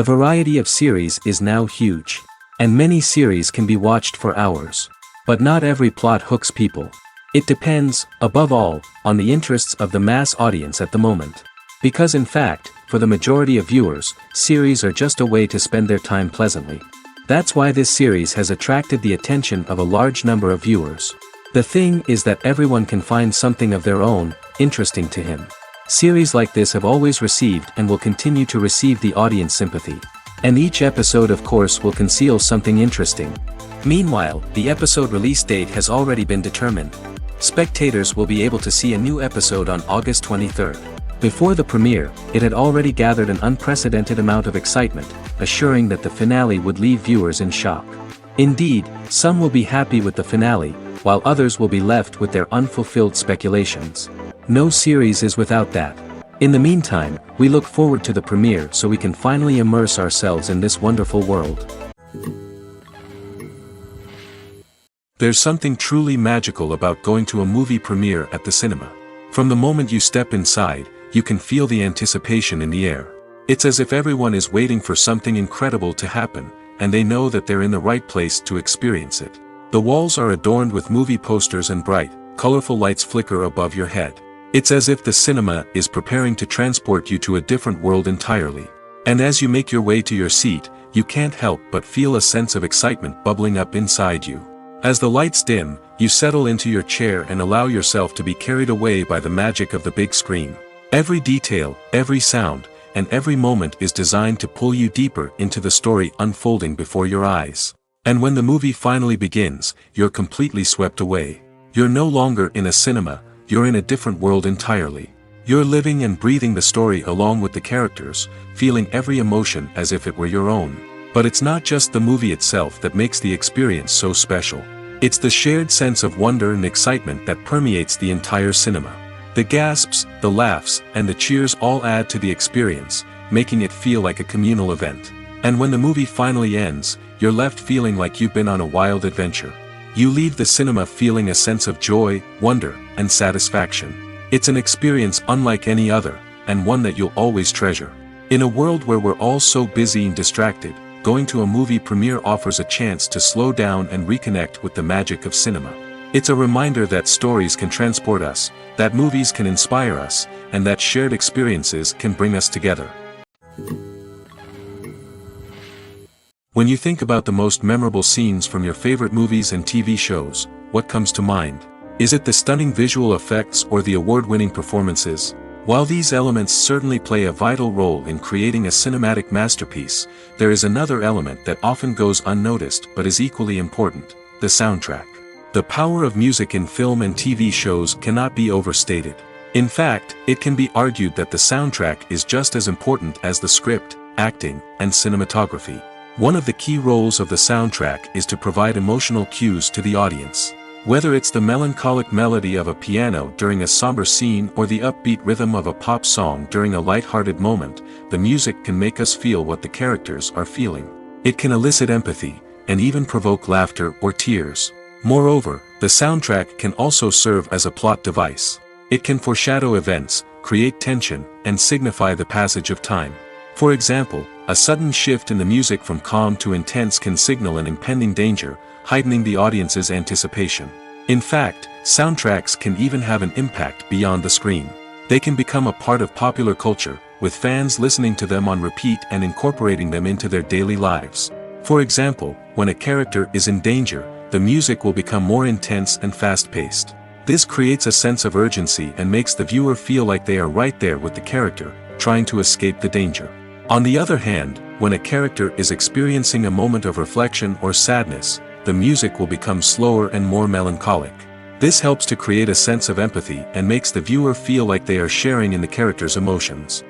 variety of series is now huge. And many series can be watched for hours. But not every plot hooks people. It depends, above all, on the interests of the mass audience at the moment. Because in fact, for the majority of viewers, series are just a way to spend their time pleasantly. That's why this series has attracted the attention of a large number of viewers. The thing is that everyone can find something of their own, interesting to him. Series like this have always received and will continue to receive the audience sympathy. And each episode of course will conceal something interesting. Meanwhile, the episode release date has already been determined. Spectators will be able to see a new episode on August 23rd. Before the premiere, it had already gathered an unprecedented amount of excitement, assuring that the finale would leave viewers in shock. Indeed, some will be happy with the finale, while others will be left with their unfulfilled speculations. No series is without that. In the meantime, we look forward to the premiere so we can finally immerse ourselves in this wonderful world. There's something truly magical about going to a movie premiere at the cinema. From the moment you step inside, you can feel the anticipation in the air. It's as if everyone is waiting for something incredible to happen, and they know that they're in the right place to experience it. The walls are adorned with movie posters and bright, colorful lights flicker above your head. It's as if the cinema is preparing to transport you to a different world entirely. And as you make your way to your seat, you can't help but feel a sense of excitement bubbling up inside you. As the lights dim, you settle into your chair and allow yourself to be carried away by the magic of the big screen. Every detail, every sound, and every moment is designed to pull you deeper into the story unfolding before your eyes. And when the movie finally begins, you're completely swept away. You're no longer in a cinema, you're in a different world entirely. You're living and breathing the story along with the characters, feeling every emotion as if it were your own. But it's not just the movie itself that makes the experience so special. It's the shared sense of wonder and excitement that permeates the entire cinema. The gasps, the laughs, and the cheers all add to the experience, making it feel like a communal event. And when the movie finally ends, you're left feeling like you've been on a wild adventure. You leave the cinema feeling a sense of joy, wonder, and satisfaction. It's an experience unlike any other, and one that you'll always treasure. In a world where we're all so busy and distracted, going to a movie premiere offers a chance to slow down and reconnect with the magic of cinema. It's a reminder that stories can transport us, that movies can inspire us, and that shared experiences can bring us together. When you think about the most memorable scenes from your favorite movies and TV shows, what comes to mind? Is it the stunning visual effects or the award-winning performances? While these elements certainly play a vital role in creating a cinematic masterpiece, there is another element that often goes unnoticed but is equally important: the soundtrack. The power of music in film and TV shows cannot be overstated. In fact, it can be argued that the soundtrack is just as important as the script, acting, and cinematography. One of the key roles of the soundtrack is to provide emotional cues to the audience. Whether it's the melancholic melody of a piano during a somber scene or the upbeat rhythm of a pop song during a light-hearted moment, the music can make us feel what the characters are feeling. It can elicit empathy, and even provoke laughter or tears. Moreover, the soundtrack can also serve as a plot device. It can foreshadow events, create tension, and signify the passage of time. For example, a sudden shift in the music from calm to intense can signal an impending danger, heightening the audience's anticipation. In fact, soundtracks can even have an impact beyond the screen. They can become a part of popular culture, with fans listening to them on repeat and incorporating them into their daily lives. For example, when a character is in danger, the music will become more intense and fast-paced. This creates a sense of urgency and makes the viewer feel like they are right there with the character, trying to escape the danger. On the other hand, when a character is experiencing a moment of reflection or sadness, the music will become slower and more melancholic. This helps to create a sense of empathy and makes the viewer feel like they are sharing in the character's emotions.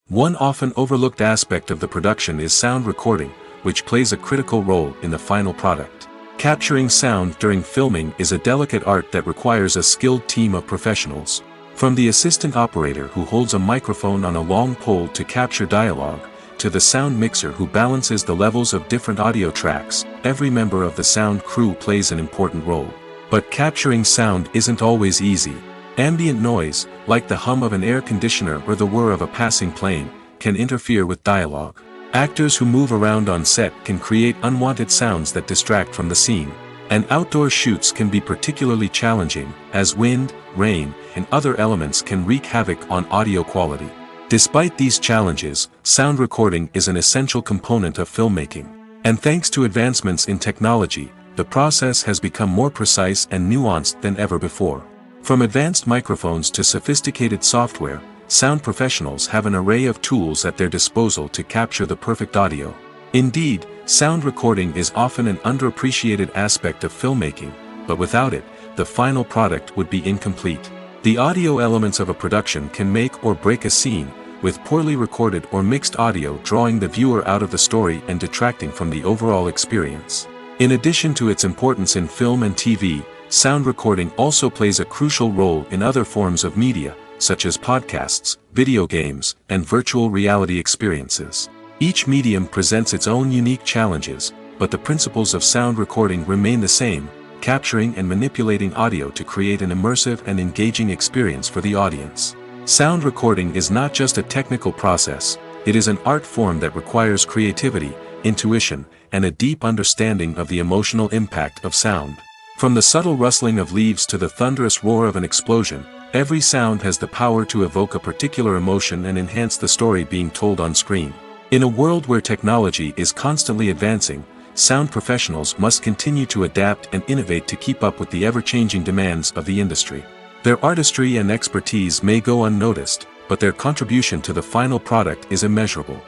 One often overlooked aspect of the production is sound recording, which plays a critical role in the final product. Capturing sound during filming is a delicate art that requires a skilled team of professionals. From the assistant operator who holds a microphone on a long pole to capture dialogue, to the sound mixer who balances the levels of different audio tracks, every member of the sound crew plays an important role. But capturing sound isn't always easy. Ambient noise, like the hum of an air conditioner or the whir of a passing plane, can interfere with dialogue. Actors who move around on set can create unwanted sounds that distract from the scene. And outdoor shoots can be particularly challenging, as wind, rain, and other elements can wreak havoc on audio quality. Despite these challenges, sound recording is an essential component of filmmaking. And thanks to advancements in technology, the process has become more precise and nuanced than ever before. From advanced microphones to sophisticated software, sound professionals have an array of tools at their disposal to capture the perfect audio. Indeed, sound recording is often an underappreciated aspect of filmmaking, but without it, the final product would be incomplete. The audio elements of a production can make or break a scene, with poorly recorded or mixed audio drawing the viewer out of the story and detracting from the overall experience. In addition to its importance in film and TV, sound recording also plays a crucial role in other forms of media, such as podcasts, video games, and virtual reality experiences. Each medium presents its own unique challenges, but the principles of sound recording remain the same, capturing and manipulating audio to create an immersive and engaging experience for the audience. Sound recording is not just a technical process, it is an art form that requires creativity, intuition, and a deep understanding of the emotional impact of sound. From the subtle rustling of leaves to the thunderous roar of an explosion, every sound has the power to evoke a particular emotion and enhance the story being told on screen. In a world where technology is constantly advancing, sound professionals must continue to adapt and innovate to keep up with the ever-changing demands of the industry. Their artistry and expertise may go unnoticed, but their contribution to the final product is immeasurable.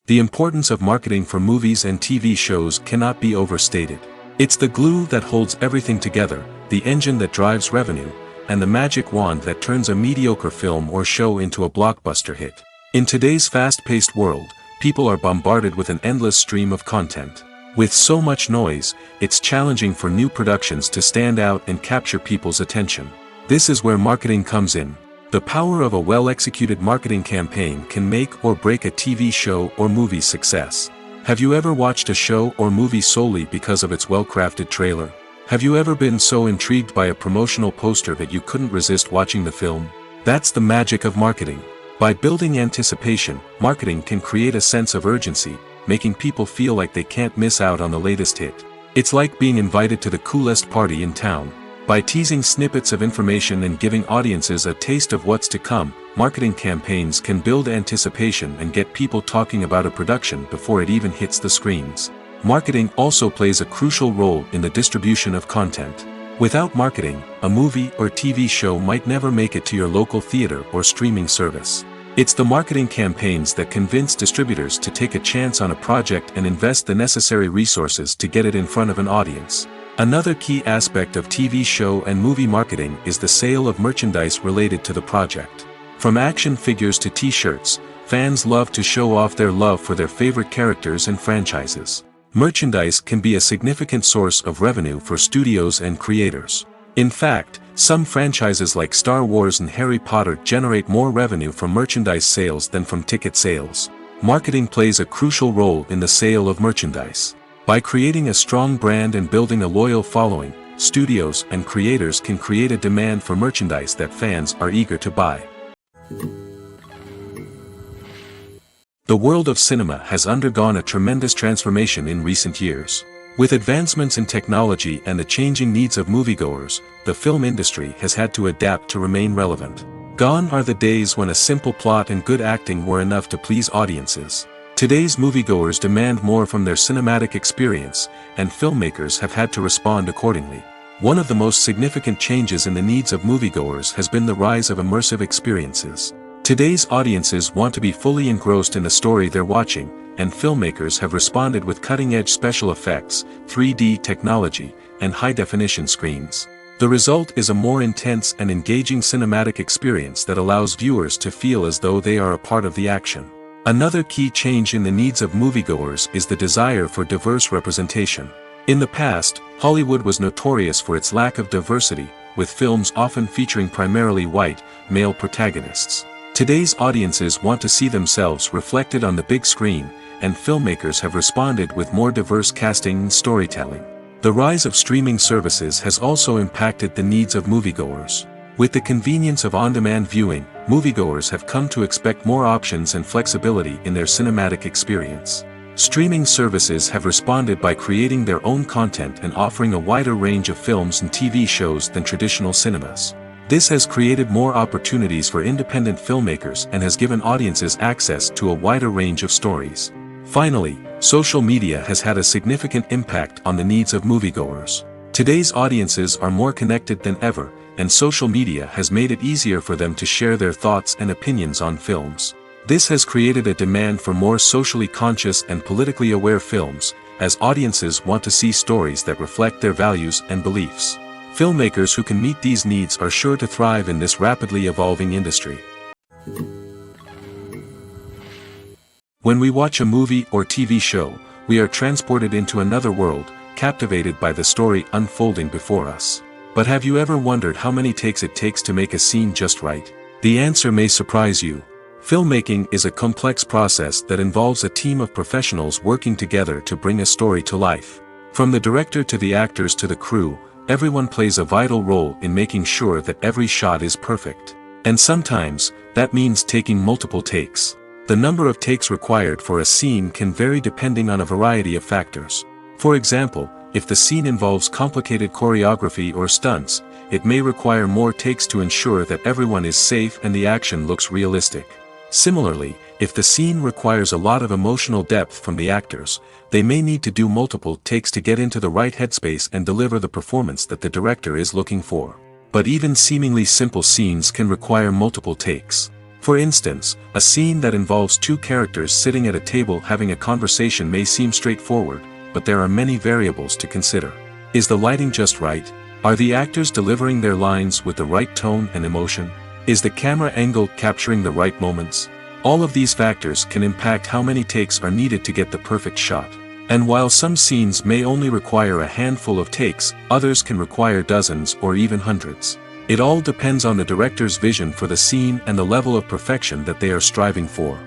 The importance of marketing for movies and TV shows cannot be overstated. It's the glue that holds everything together, the engine that drives revenue, and the magic wand that turns a mediocre film or show into a blockbuster hit. In today's fast-paced world, people are bombarded with an endless stream of content. With so much noise, it's challenging for new productions to stand out and capture people's attention. This is where marketing comes in. The power of a well-executed marketing campaign can make or break a TV show or movie's success. Have you ever watched a show or movie solely because of its well-crafted trailer? Have you ever been so intrigued by a promotional poster that you couldn't resist watching the film? That's the magic of marketing. By building anticipation, marketing can create a sense of urgency, making people feel like they can't miss out on the latest hit. It's like being invited to the coolest party in town. By teasing snippets of information and giving audiences a taste of what's to come, marketing campaigns can build anticipation and get people talking about a production before it even hits the screens. Marketing also plays a crucial role in the distribution of content. Without marketing, a movie or TV show might never make it to your local theater or streaming service. It's the marketing campaigns that convince distributors to take a chance on a project and invest the necessary resources to get it in front of an audience. Another key aspect of TV show and movie marketing is the sale of merchandise related to the project. From action figures to t-shirts, fans love to show off their love for their favorite characters and franchises. Merchandise can be a significant source of revenue for studios and creators. In fact, some franchises like Star Wars and Harry Potter generate more revenue from merchandise sales than from ticket sales. Marketing plays a crucial role in the sale of merchandise. By creating a strong brand and building a loyal following, studios and creators can create a demand for merchandise that fans are eager to buy. The world of cinema has undergone a tremendous transformation in recent years. With advancements in technology and the changing needs of moviegoers, the film industry has had to adapt to remain relevant. Gone are the days when a simple plot and good acting were enough to please audiences. Today's moviegoers demand more from their cinematic experience, and filmmakers have had to respond accordingly. One of the most significant changes in the needs of moviegoers has been the rise of immersive experiences. Today's audiences want to be fully engrossed in the story they're watching, and filmmakers have responded with cutting-edge special effects, 3D technology, and high-definition screens. The result is a more intense and engaging cinematic experience that allows viewers to feel as though they are a part of the action. Another key change in the needs of moviegoers is the desire for diverse representation. In the past, Hollywood was notorious for its lack of diversity, with films often featuring primarily white, male protagonists. Today's audiences want to see themselves reflected on the big screen, and filmmakers have responded with more diverse casting and storytelling. The rise of streaming services has also impacted the needs of moviegoers. With the convenience of on-demand viewing, moviegoers have come to expect more options and flexibility in their cinematic experience. Streaming services have responded by creating their own content and offering a wider range of films and TV shows than traditional cinemas. This has created more opportunities for independent filmmakers and has given audiences access to a wider range of stories. Finally, social media has had a significant impact on the needs of moviegoers. Today's audiences are more connected than ever, and social media has made it easier for them to share their thoughts and opinions on films. This has created a demand for more socially conscious and politically aware films, as audiences want to see stories that reflect their values and beliefs. Filmmakers who can meet these needs are sure to thrive in this rapidly evolving industry. When we watch a movie or TV show, we are transported into another world, captivated by the story unfolding before us. But have you ever wondered how many takes it takes to make a scene just right? The answer may surprise you. Filmmaking is a complex process that involves a team of professionals working together to bring a story to life. From the director to the actors to the crew, everyone plays a vital role in making sure that every shot is perfect. And sometimes, that means taking multiple takes. The number of takes required for a scene can vary depending on a variety of factors. For example, if the scene involves complicated choreography or stunts, it may require more takes to ensure that everyone is safe and the action looks realistic. Similarly, if the scene requires a lot of emotional depth from the actors, they may need to do multiple takes to get into the right headspace and deliver the performance that the director is looking for. But even seemingly simple scenes can require multiple takes. For instance, a scene that involves two characters sitting at a table having a conversation may seem straightforward, but there are many variables to consider. Is the lighting just right? Are the actors delivering their lines with the right tone and emotion? Is the camera angle capturing the right moments? All of these factors can impact how many takes are needed to get the perfect shot. And while some scenes may only require a handful of takes, others can require dozens or even hundreds. It all depends on the director's vision for the scene and the level of perfection that they are striving for.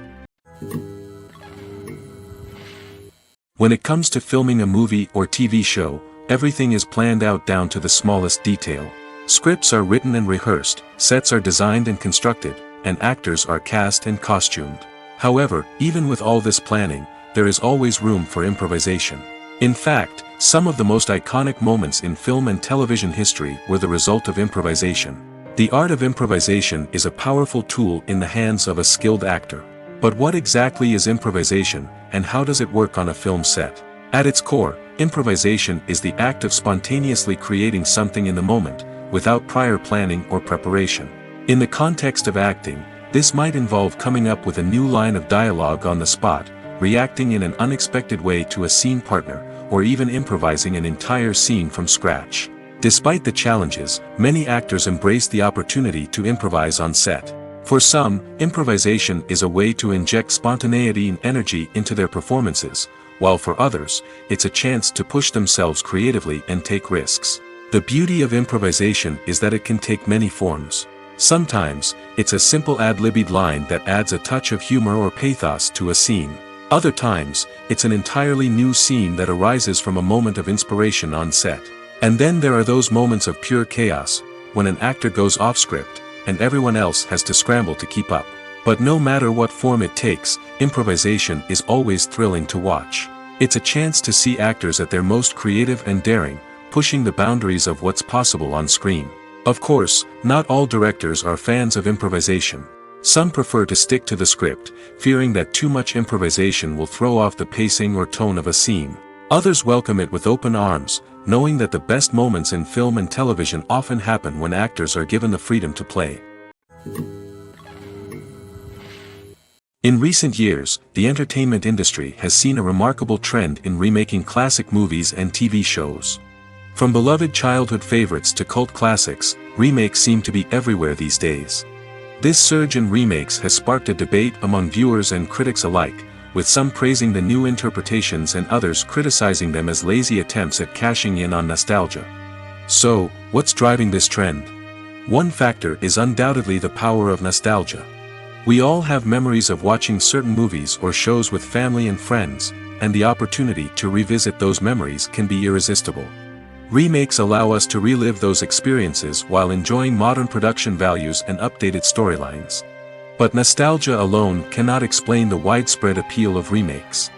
When it comes to filming a movie or TV show, everything is planned out down to the smallest detail. Scripts are written and rehearsed, sets are designed and constructed, and actors are cast and costumed. However, even with all this planning, there is always room for improvisation. In fact, some of the most iconic moments in film and television history were the result of improvisation. The art of improvisation is a powerful tool in the hands of a skilled actor. But what exactly is improvisation, and how does it work on a film set? At its core, improvisation is the act of spontaneously creating something in the moment, without prior planning or preparation. In the context of acting, this might involve coming up with a new line of dialogue on the spot, reacting in an unexpected way to a scene partner, or even improvising an entire scene from scratch. Despite the challenges, many actors embrace the opportunity to improvise on set. For some, improvisation is a way to inject spontaneity and energy into their performances, while for others, it's a chance to push themselves creatively and take risks. The beauty of improvisation is that it can take many forms. Sometimes, it's a simple ad-libbed line that adds a touch of humor or pathos to a scene. Other times, it's an entirely new scene that arises from a moment of inspiration on set. And then there are those moments of pure chaos, when an actor goes off script, and everyone else has to scramble to keep up. But no matter what form it takes, improvisation is always thrilling to watch. It's a chance to see actors at their most creative and daring, pushing the boundaries of what's possible on screen. Of course, not all directors are fans of improvisation. Some prefer to stick to the script, fearing that too much improvisation will throw off the pacing or tone of a scene. Others welcome it with open arms, knowing that the best moments in film and television often happen when actors are given the freedom to play. In recent years, the entertainment industry has seen a remarkable trend in remaking classic movies and TV shows. From beloved childhood favorites to cult classics, remakes seem to be everywhere these days. This surge in remakes has sparked a debate among viewers and critics alike, with some praising the new interpretations and others criticizing them as lazy attempts at cashing in on nostalgia. So, what's driving this trend? One factor is undoubtedly the power of nostalgia. We all have memories of watching certain movies or shows with family and friends, and the opportunity to revisit those memories can be irresistible. Remakes allow us to relive those experiences while enjoying modern production values and updated storylines. But nostalgia alone cannot explain the widespread appeal of remakes.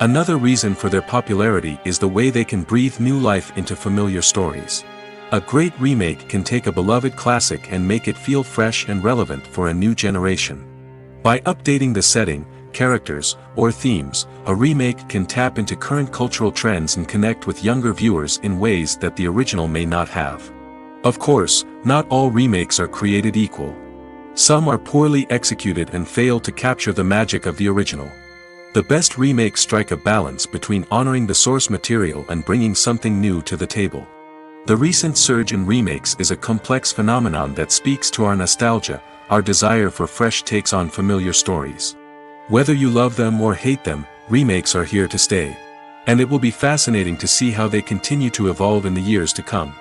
Another reason for their popularity is the way they can breathe new life into familiar stories. A great remake can take a beloved classic and make it feel fresh and relevant for a new generation. By updating the setting, characters, or themes, a remake can tap into current cultural trends and connect with younger viewers in ways that the original may not have. Of course, not all remakes are created equal. Some are poorly executed and fail to capture the magic of the original. The best remakes strike a balance between honoring the source material and bringing something new to the table. The recent surge in remakes is a complex phenomenon that speaks to our nostalgia, our desire for fresh takes on familiar stories. Whether you love them or hate them, remakes are here to stay. And it will be fascinating to see how they continue to evolve in the years to come.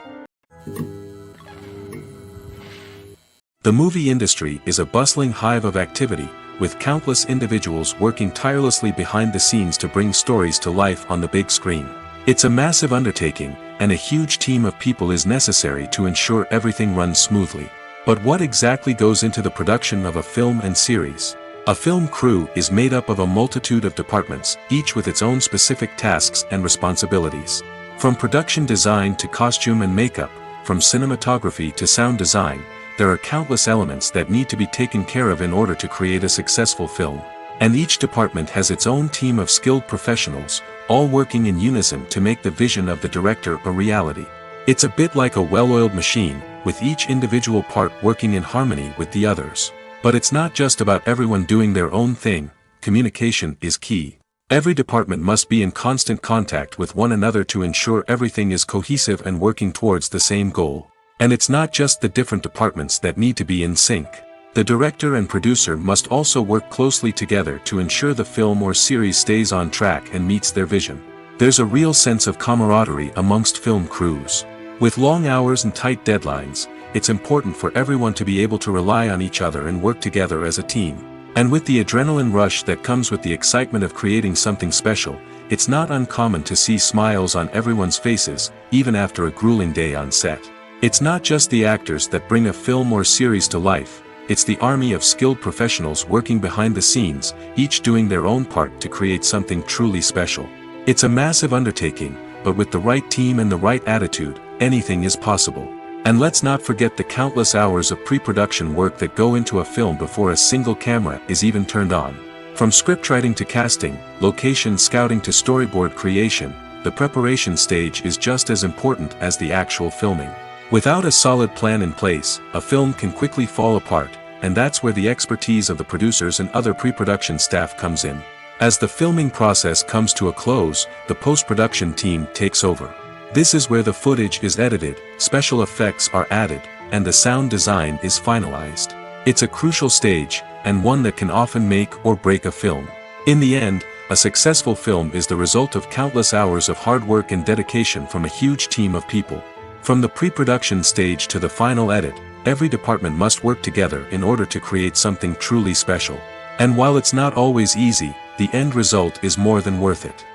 The movie industry is a bustling hive of activity, with countless individuals working tirelessly behind the scenes to bring stories to life on the big screen. It's a massive undertaking, and a huge team of people is necessary to ensure everything runs smoothly. But what exactly goes into the production of a film and series? A film crew is made up of a multitude of departments, each with its own specific tasks and responsibilities. From production design to costume and makeup, from cinematography to sound design, there are countless elements that need to be taken care of in order to create a successful film. And each department has its own team of skilled professionals, all working in unison to make the vision of the director a reality. It's a bit like a well-oiled machine, with each individual part working in harmony with the others. But it's not just about everyone doing their own thing. Communication is key. Every department must be in constant contact with one another to ensure everything is cohesive and working towards the same goal. And it's not just the different departments that need to be in sync. The director and producer must also work closely together to ensure the film or series stays on track and meets their vision. There's a real sense of camaraderie amongst film crews. With long hours and tight deadlines, it's important for everyone to be able to rely on each other and work together as a team. And with the adrenaline rush that comes with the excitement of creating something special, it's not uncommon to see smiles on everyone's faces, even after a grueling day on set. It's not just the actors that bring a film or series to life, it's the army of skilled professionals working behind the scenes, each doing their own part to create something truly special. It's a massive undertaking, but with the right team and the right attitude, anything is possible. And let's not forget the countless hours of pre-production work that go into a film before a single camera is even turned on. From scriptwriting to casting, location scouting to storyboard creation, the preparation stage is just as important as the actual filming. Without a solid plan in place, a film can quickly fall apart, and that's where the expertise of the producers and other pre-production staff comes in. As the filming process comes to a close, the post-production team takes over. This is where the footage is edited, special effects are added, and the sound design is finalized. It's a crucial stage, and one that can often make or break a film. In the end, a successful film is the result of countless hours of hard work and dedication from a huge team of people. From the pre-production stage to the final edit, every department must work together in order to create something truly special. And while it's not always easy, the end result is more than worth it.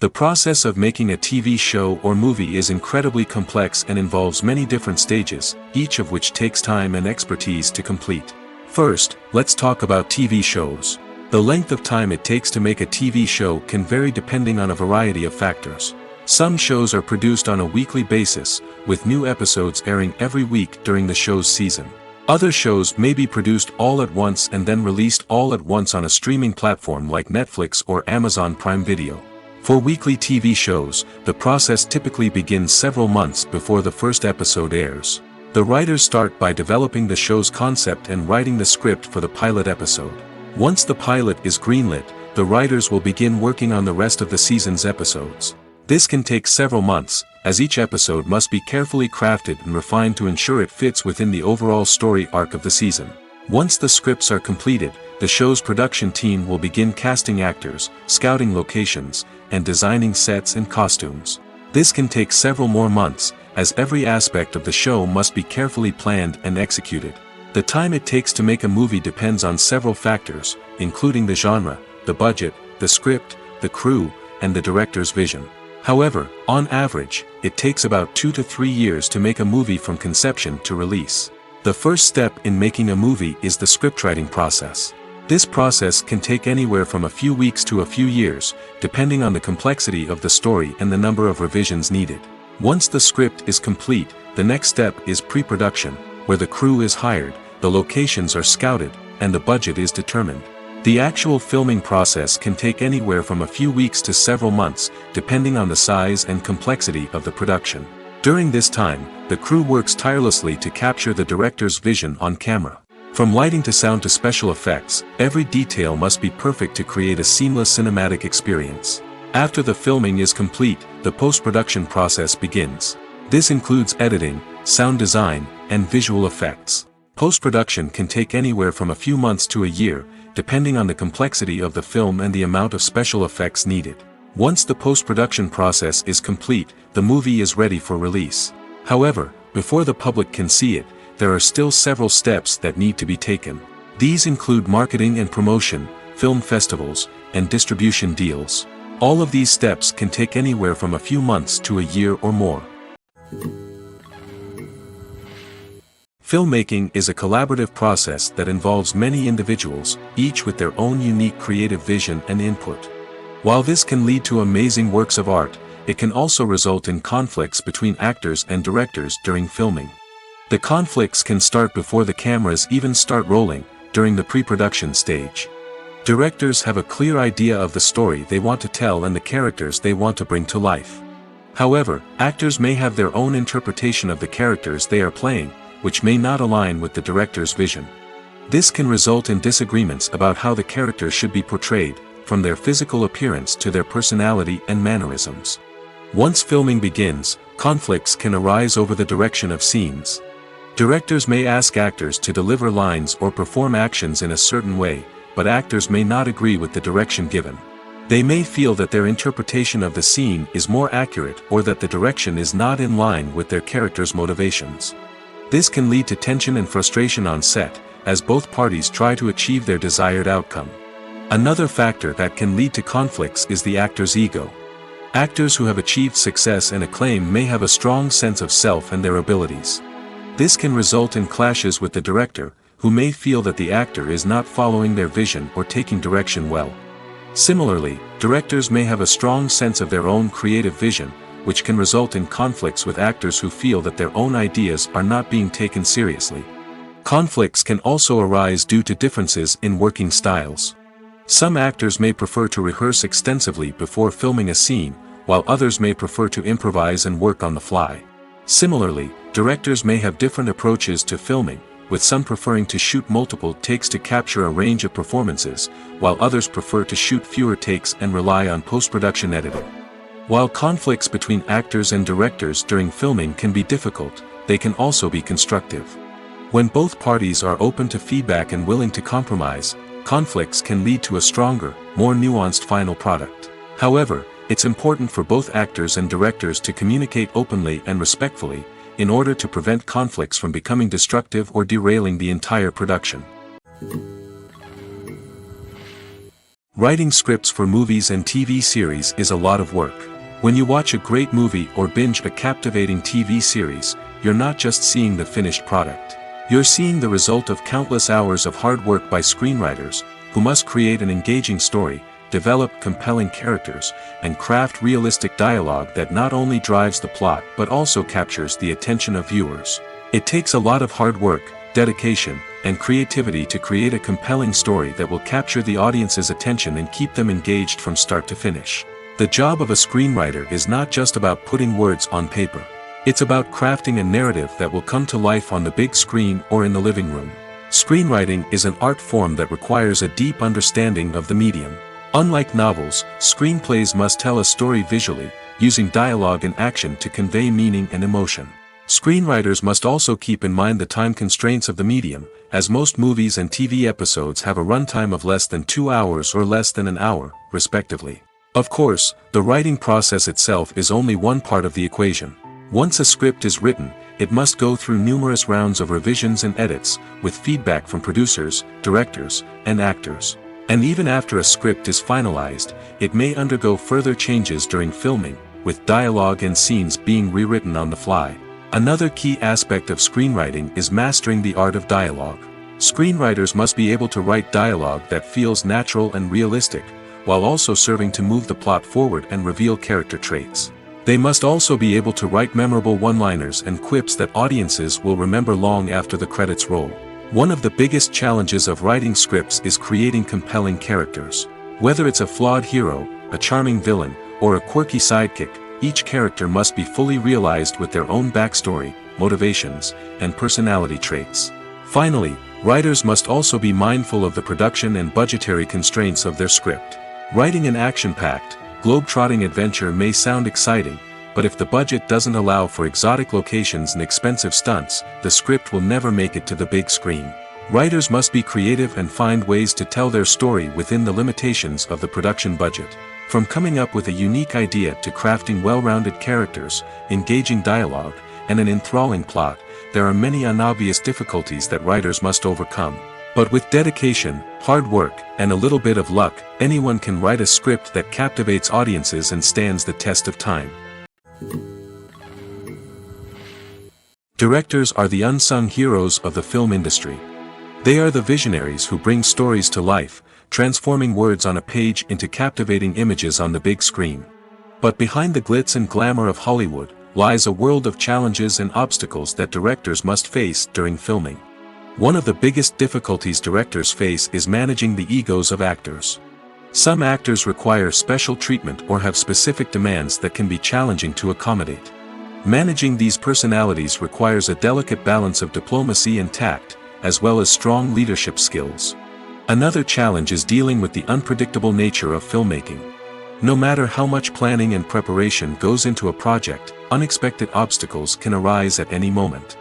The process of making a TV show or movie is incredibly complex and involves many different stages, each of which takes time and expertise to complete. First, let's talk about TV shows. The length of time it takes to make a TV show can vary depending on a variety of factors. Some shows are produced on a weekly basis, with new episodes airing every week during the show's season. Other shows may be produced all at once and then released all at once on a streaming platform like Netflix or Amazon Prime Video. For weekly TV shows, the process typically begins several months before the first episode airs. The writers start by developing the show's concept and writing the script for the pilot episode. Once the pilot is greenlit, the writers will begin working on the rest of the season's episodes. This can take several months, as each episode must be carefully crafted and refined to ensure it fits within the overall story arc of the season. Once the scripts are completed, the show's production team will begin casting actors, scouting locations, and designing sets and costumes. This can take several more months, as every aspect of the show must be carefully planned and executed. The time it takes to make a movie depends on several factors, including the genre, the budget, the script, the crew, and the director's vision. However, on average, it takes about 2 to 3 years to make a movie from conception to release. The first step in making a movie is the scriptwriting process. This process can take anywhere from a few weeks to a few years, depending on the complexity of the story and the number of revisions needed. Once the script is complete, the next step is pre-production, where the crew is hired, the locations are scouted, and the budget is determined. The actual filming process can take anywhere from a few weeks to several months, depending on the size and complexity of the production. During this time, the crew works tirelessly to capture the director's vision on camera. From lighting to sound to special effects, every detail must be perfect to create a seamless cinematic experience. After the filming is complete, the post-production process begins. This includes editing, sound design, and visual effects. Post-production can take anywhere from a few months to a year, depending on the complexity of the film and the amount of special effects needed. Once the post-production process is complete, the movie is ready for release. However, before the public can see it, there are still several steps that need to be taken. These include marketing and promotion, film festivals, and distribution deals. All of these steps can take anywhere from a few months to a year or more. Filmmaking is a collaborative process that involves many individuals, each with their own unique creative vision and input. While this can lead to amazing works of art, it can also result in conflicts between actors and directors during filming. The conflicts can start before the cameras even start rolling, during the pre-production stage. Directors have a clear idea of the story they want to tell and the characters they want to bring to life. However, actors may have their own interpretation of the characters they are playing, which may not align with the director's vision. This can result in disagreements about how the characters should be portrayed, from their physical appearance to their personality and mannerisms. Once filming begins, conflicts can arise over the direction of scenes. Directors may ask actors to deliver lines or perform actions in a certain way, but actors may not agree with the direction given. They may feel that their interpretation of the scene is more accurate or that the direction is not in line with their character's motivations. This can lead to tension and frustration on set, as both parties try to achieve their desired outcome. Another factor that can lead to conflicts is the actor's ego. Actors who have achieved success and acclaim may have a strong sense of self and their abilities. This can result in clashes with the director, who may feel that the actor is not following their vision or taking direction well. Similarly, directors may have a strong sense of their own creative vision, which can result in conflicts with actors who feel that their own ideas are not being taken seriously. Conflicts can also arise due to differences in working styles. Some actors may prefer to rehearse extensively before filming a scene, while others may prefer to improvise and work on the fly. Similarly, directors may have different approaches to filming, with some preferring to shoot multiple takes to capture a range of performances, while others prefer to shoot fewer takes and rely on post-production editing. While conflicts between actors and directors during filming can be difficult, they can also be constructive. When both parties are open to feedback and willing to compromise, conflicts can lead to a stronger, more nuanced final product. However, it's important for both actors and directors to communicate openly and respectfully, in order to prevent conflicts from becoming destructive or derailing the entire production. Writing scripts for movies and TV series is a lot of work. When you watch a great movie or binge a captivating TV series, you're not just seeing the finished product. You're seeing the result of countless hours of hard work by screenwriters, who must create an engaging story, develop compelling characters, and craft realistic dialogue that not only drives the plot but also captures the attention of viewers. It takes a lot of hard work, dedication, and creativity to create a compelling story that will capture the audience's attention and keep them engaged from start to finish. The job of a screenwriter is not just about putting words on paper. It's about crafting a narrative that will come to life on the big screen or in the living room. Screenwriting is an art form that requires a deep understanding of the medium. Unlike novels, screenplays must tell a story visually, using dialogue and action to convey meaning and emotion. Screenwriters must also keep in mind the time constraints of the medium, as most movies and TV episodes have a runtime of less than 2 hours or less than an hour, respectively. Of course, the writing process itself is only one part of the equation. Once a script is written, it must go through numerous rounds of revisions and edits, with feedback from producers, directors, and actors. And even after a script is finalized, it may undergo further changes during filming, with dialogue and scenes being rewritten on the fly. Another key aspect of screenwriting is mastering the art of dialogue. Screenwriters must be able to write dialogue that feels natural and realistic, while also serving to move the plot forward and reveal character traits. They must also be able to write memorable one-liners and quips that audiences will remember long after the credits roll. One of the biggest challenges of writing scripts is creating compelling characters. Whether it's a flawed hero, a charming villain, or a quirky sidekick, each character must be fully realized with their own backstory, motivations, and personality traits. Finally, writers must also be mindful of the production and budgetary constraints of their script. Writing an action-packed, globe-trotting adventure may sound exciting, but if the budget doesn't allow for exotic locations and expensive stunts, the script will never make it to the big screen. Writers must be creative and find ways to tell their story within the limitations of the production budget. From coming up with a unique idea to crafting well-rounded characters, engaging dialogue, and an enthralling plot, there are many unobvious difficulties that writers must overcome. But with dedication, hard work, and a little bit of luck, anyone can write a script that captivates audiences and stands the test of time. Directors are the unsung heroes of the film industry. They are the visionaries who bring stories to life, transforming words on a page into captivating images on the big screen. But behind the glitz and glamour of Hollywood, lies a world of challenges and obstacles that directors must face during filming. One of the biggest difficulties directors face is managing the egos of actors. Some actors require special treatment or have specific demands that can be challenging to accommodate. Managing these personalities requires a delicate balance of diplomacy and tact, as well as strong leadership skills. Another challenge is dealing with the unpredictable nature of filmmaking. No matter how much planning and preparation goes into a project, unexpected obstacles can arise at any moment.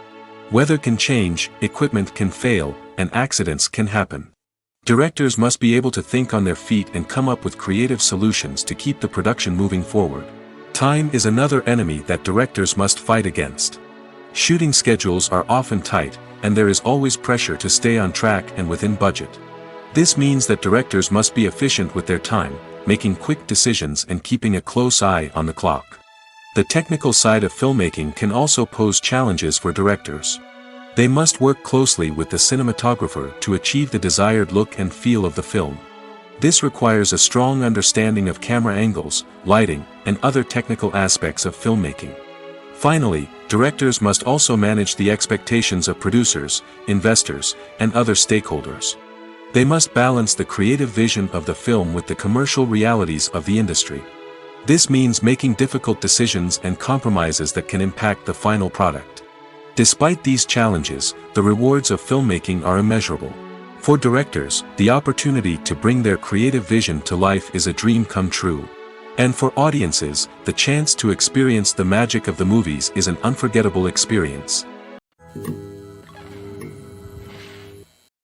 Weather can change, equipment can fail, and accidents can happen. Directors must be able to think on their feet and come up with creative solutions to keep the production moving forward. Time is another enemy that directors must fight against. Shooting schedules are often tight, and there is always pressure to stay on track and within budget. This means that directors must be efficient with their time, making quick decisions and keeping a close eye on the clock. The technical side of filmmaking can also pose challenges for directors. They must work closely with the cinematographer to achieve the desired look and feel of the film. This requires a strong understanding of camera angles, lighting, and other technical aspects of filmmaking. Finally, directors must also manage the expectations of producers, investors, and other stakeholders. They must balance the creative vision of the film with the commercial realities of the industry. This means making difficult decisions and compromises that can impact the final product. Despite these challenges, the rewards of filmmaking are immeasurable. For directors, the opportunity to bring their creative vision to life is a dream come true. And for audiences, the chance to experience the magic of the movies is an unforgettable experience.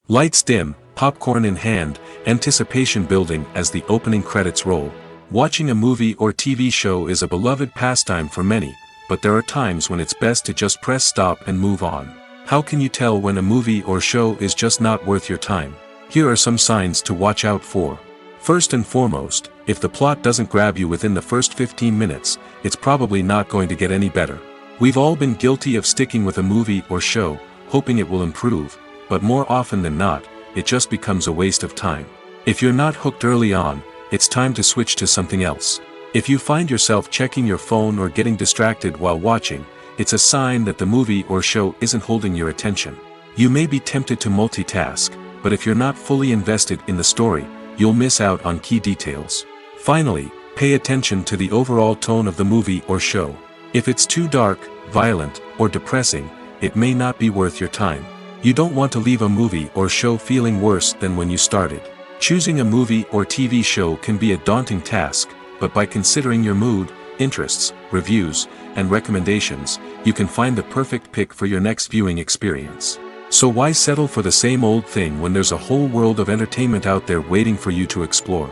Lights dim, popcorn in hand, anticipation building as the opening credits roll. Watching a movie or TV show is a beloved pastime for many, but there are times when it's best to just press stop and move on. How can you tell when a movie or show is just not worth your time? Here are some signs to watch out for. First and foremost, if the plot doesn't grab you within the first 15 minutes, it's probably not going to get any better. We've all been guilty of sticking with a movie or show, hoping it will improve, but more often than not, it just becomes a waste of time. If you're not hooked early on, it's time to switch to something else. If you find yourself checking your phone or getting distracted while watching, it's a sign that the movie or show isn't holding your attention. You may be tempted to multitask, but if you're not fully invested in the story, you'll miss out on key details. Finally, pay attention to the overall tone of the movie or show. If it's too dark, violent, or depressing, it may not be worth your time. You don't want to leave a movie or show feeling worse than when you started. Choosing a movie or TV show can be a daunting task, but by considering your mood, interests, reviews, and recommendations, you can find the perfect pick for your next viewing experience. So why settle for the same old thing when there's a whole world of entertainment out there waiting for you to explore?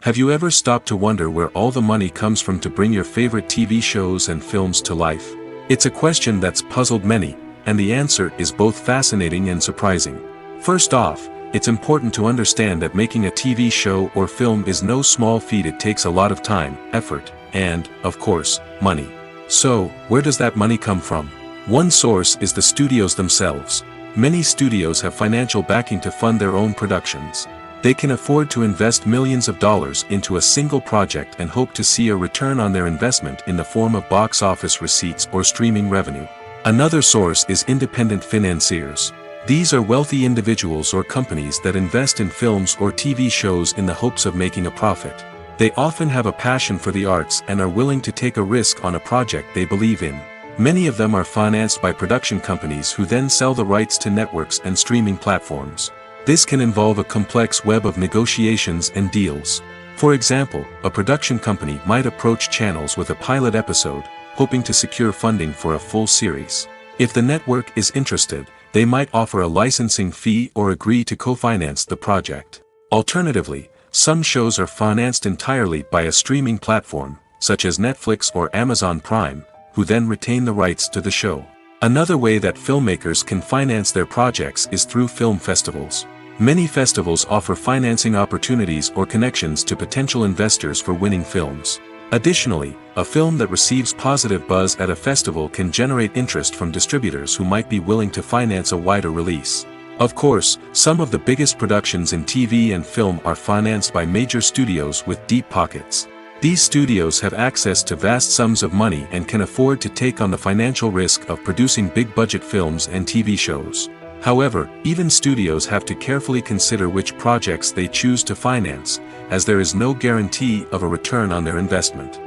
Have you ever stopped to wonder where all the money comes from to bring your favorite TV shows and films to life? It's a question that's puzzled many, and the answer is both fascinating and surprising. First off, it's important to understand that making a TV show or film is no small feat. It takes a lot of time, effort, and, of course, money. So, where does that money come from? One source is the studios themselves. Many studios have financial backing to fund their own productions. They can afford to invest millions of dollars into a single project and hope to see a return on their investment in the form of box office receipts or streaming revenue. Another source is independent financiers. These are wealthy individuals or companies that invest in films or TV shows in the hopes of making a profit. They often have a passion for the arts and are willing to take a risk on a project they believe in. Many of them are financed by production companies who then sell the rights to networks and streaming platforms. This can involve a complex web of negotiations and deals. For example, a production company might approach channels with a pilot episode, hoping to secure funding for a full series. If the network is interested, they might offer a licensing fee or agree to co-finance the project. Alternatively, some shows are financed entirely by a streaming platform, such as Netflix or Amazon Prime, who then retain the rights to the show. Another way that filmmakers can finance their projects is through film festivals. Many festivals offer financing opportunities or connections to potential investors for winning films. Additionally, a film that receives positive buzz at a festival can generate interest from distributors who might be willing to finance a wider release. Of course, some of the biggest productions in TV and film are financed by major studios with deep pockets. These studios have access to vast sums of money and can afford to take on the financial risk of producing big-budget films and TV shows. However, even studios have to carefully consider which projects they choose to finance, as there is no guarantee of a return on their investment.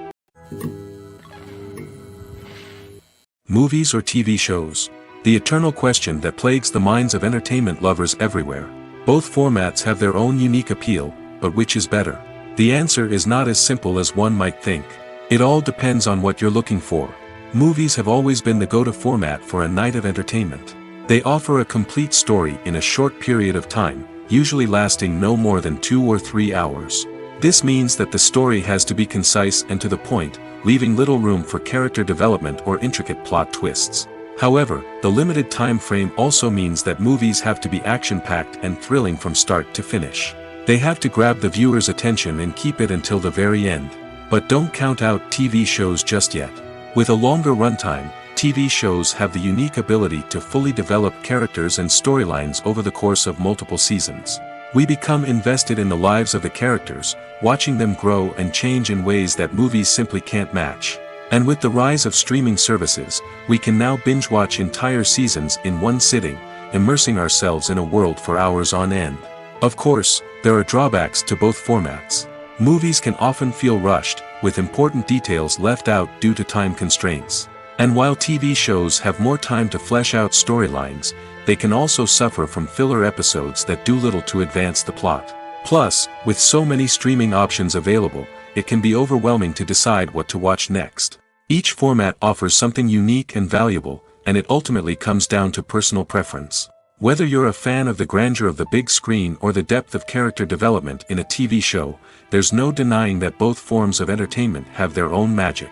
Movies or TV shows? The eternal question that plagues the minds of entertainment lovers everywhere. Both formats have their own unique appeal, but which is better? The answer is not as simple as one might think. It all depends on what you're looking for. Movies have always been the go-to format for a night of entertainment. They offer a complete story in a short period of time, usually lasting no more than 2 or 3 hours. This means that the story has to be concise and to the point, leaving little room for character development or intricate plot twists. However, the limited time frame also means that movies have to be action-packed and thrilling from start to finish. They have to grab the viewer's attention and keep it until the very end. But don't count out TV shows just yet. With a longer runtime, TV shows have the unique ability to fully develop characters and storylines over the course of multiple seasons. We become invested in the lives of the characters, watching them grow and change in ways that movies simply can't match. And with the rise of streaming services, we can now binge-watch entire seasons in one sitting, immersing ourselves in a world for hours on end. Of course, there are drawbacks to both formats. Movies can often feel rushed, with important details left out due to time constraints. And while TV shows have more time to flesh out storylines, they can also suffer from filler episodes that do little to advance the plot. Plus, with so many streaming options available, it can be overwhelming to decide what to watch next. Each format offers something unique and valuable, and it ultimately comes down to personal preference. Whether you're a fan of the grandeur of the big screen or the depth of character development in a TV show, there's no denying that both forms of entertainment have their own magic.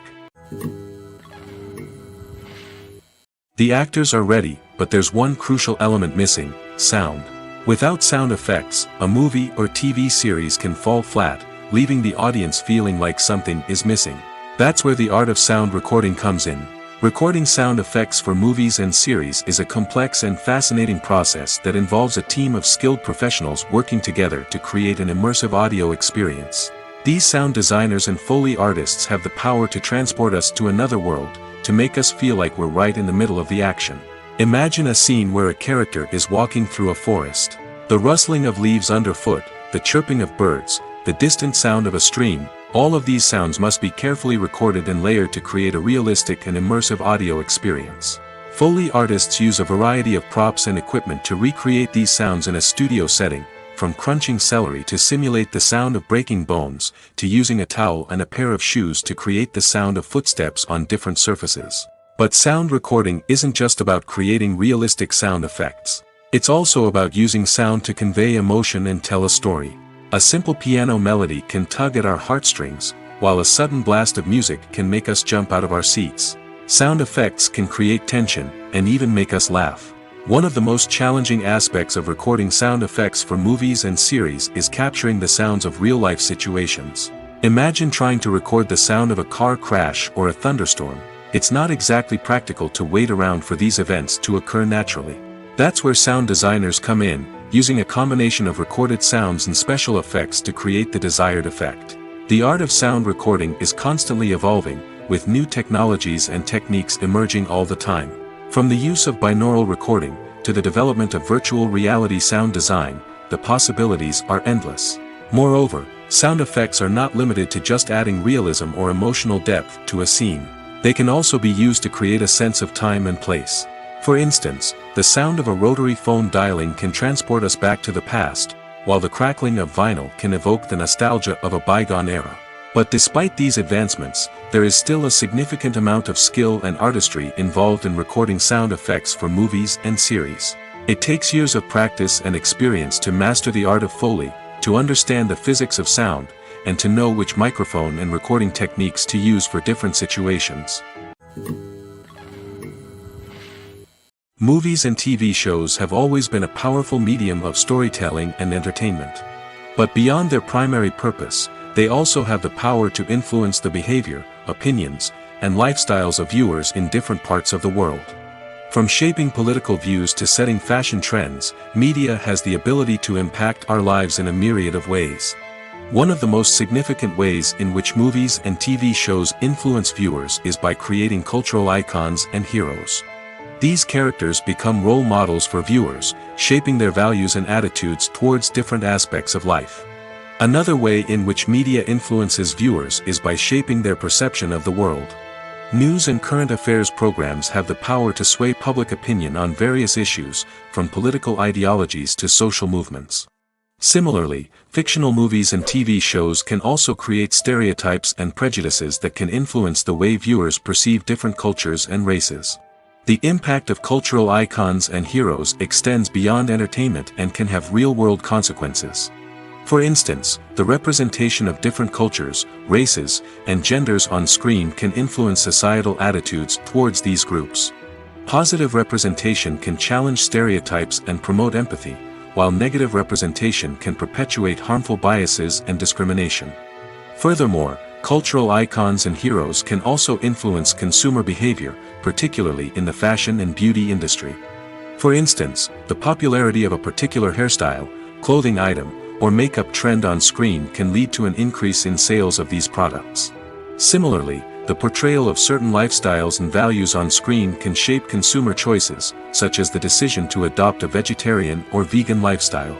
The actors are ready, but there's one crucial element missing: sound. Without sound effects, a movie or TV series can fall flat, leaving the audience feeling like something is missing. That's where the art of sound recording comes in. Recording sound effects for movies and series is a complex and fascinating process that involves a team of skilled professionals working together to create an immersive audio experience. These sound designers and Foley artists have the power to transport us to another world, to make us feel like we're right in the middle of the action. Imagine a scene where a character is walking through a forest. The rustling of leaves underfoot, the chirping of birds, the distant sound of a stream, all of these sounds must be carefully recorded and layered to create a realistic and immersive audio experience. Foley artists use a variety of props and equipment to recreate these sounds in a studio setting, from crunching celery to simulate the sound of breaking bones, to using a towel and a pair of shoes to create the sound of footsteps on different surfaces. But sound recording isn't just about creating realistic sound effects. It's also about using sound to convey emotion and tell a story. A simple piano melody can tug at our heartstrings, while a sudden blast of music can make us jump out of our seats. Sound effects can create tension, and even make us laugh. One of the most challenging aspects of recording sound effects for movies and series is capturing the sounds of real-life situations. Imagine trying to record the sound of a car crash or a thunderstorm. It's not exactly practical to wait around for these events to occur naturally. That's where sound designers come in, using a combination of recorded sounds and special effects to create the desired effect. The art of sound recording is constantly evolving, with new technologies and techniques emerging all the time. From the use of binaural recording, to the development of virtual reality sound design, the possibilities are endless. Moreover, sound effects are not limited to just adding realism or emotional depth to a scene. They can also be used to create a sense of time and place. For instance, the sound of a rotary phone dialing can transport us back to the past, while the crackling of vinyl can evoke the nostalgia of a bygone era. But despite these advancements, there is still a significant amount of skill and artistry involved in recording sound effects for movies and series. It takes years of practice and experience to master the art of Foley, to understand the physics of sound, and to know which microphone and recording techniques to use for different situations. Movies and TV shows have always been a powerful medium of storytelling and entertainment. But beyond their primary purpose, they also have the power to influence the behavior, opinions, and lifestyles of viewers in different parts of the world. From shaping political views to setting fashion trends, media has the ability to impact our lives in a myriad of ways. One of the most significant ways in which movies and TV shows influence viewers is by creating cultural icons and heroes. These characters become role models for viewers, shaping their values and attitudes towards different aspects of life. Another way in which media influences viewers is by shaping their perception of the world. News and current affairs programs have the power to sway public opinion on various issues, from political ideologies to social movements. Similarly, fictional movies and TV shows can also create stereotypes and prejudices that can influence the way viewers perceive different cultures and races. The impact of cultural icons and heroes extends beyond entertainment and can have real-world consequences. For instance, the representation of different cultures, races, and genders on screen can influence societal attitudes towards these groups. Positive representation can challenge stereotypes and promote empathy, while negative representation can perpetuate harmful biases and discrimination. Furthermore, cultural icons and heroes can also influence consumer behavior, particularly in the fashion and beauty industry. For instance, the popularity of a particular hairstyle, clothing item, or makeup trend on screen can lead to an increase in sales of these products. Similarly, the portrayal of certain lifestyles and values on screen can shape consumer choices, such as the decision to adopt a vegetarian or vegan lifestyle.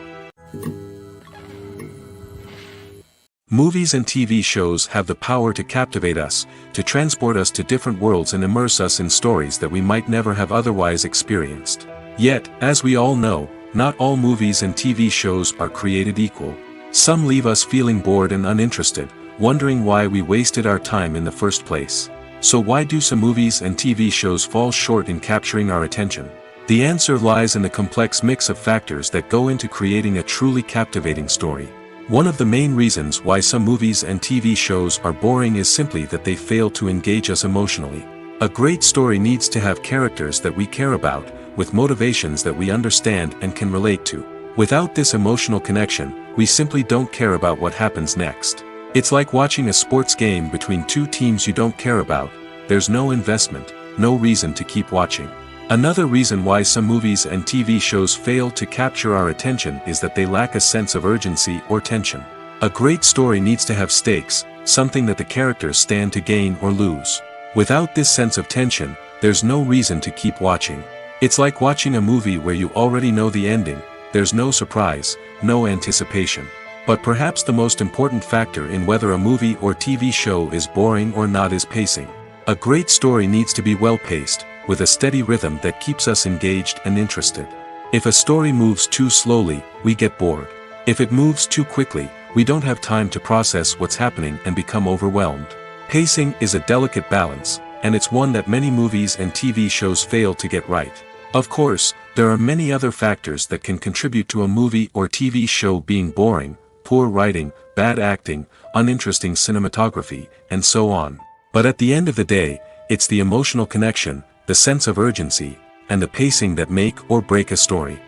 Movies and TV shows have the power to captivate us, to transport us to different worlds and immerse us in stories that we might never have otherwise experienced. Yet, as we all know, not all movies and TV shows are created equal. Some leave us feeling bored and uninterested, wondering why we wasted our time in the first place. So why do some movies and TV shows fall short in capturing our attention? The answer lies in the complex mix of factors that go into creating a truly captivating story. One of the main reasons why some movies and TV shows are boring is simply that they fail to engage us emotionally. A great story needs to have characters that we care about, with motivations that we understand and can relate to. Without this emotional connection, we simply don't care about what happens next. It's like watching a sports game between two teams you don't care about. There's no investment, no reason to keep watching. Another reason why some movies and TV shows fail to capture our attention is that they lack a sense of urgency or tension. A great story needs to have stakes, something that the characters stand to gain or lose. Without this sense of tension, there's no reason to keep watching. It's like watching a movie where you already know the ending. There's no surprise, no anticipation. But perhaps the most important factor in whether a movie or TV show is boring or not is pacing. A great story needs to be well-paced, with a steady rhythm that keeps us engaged and interested. If a story moves too slowly, we get bored. If it moves too quickly, we don't have time to process what's happening and become overwhelmed. Pacing is a delicate balance, and it's one that many movies and TV shows fail to get right. Of course, there are many other factors that can contribute to a movie or TV show being boring: poor writing, bad acting, uninteresting cinematography, and so on. But at the end of the day, it's the emotional connection, the sense of urgency, and the pacing that make or break a story.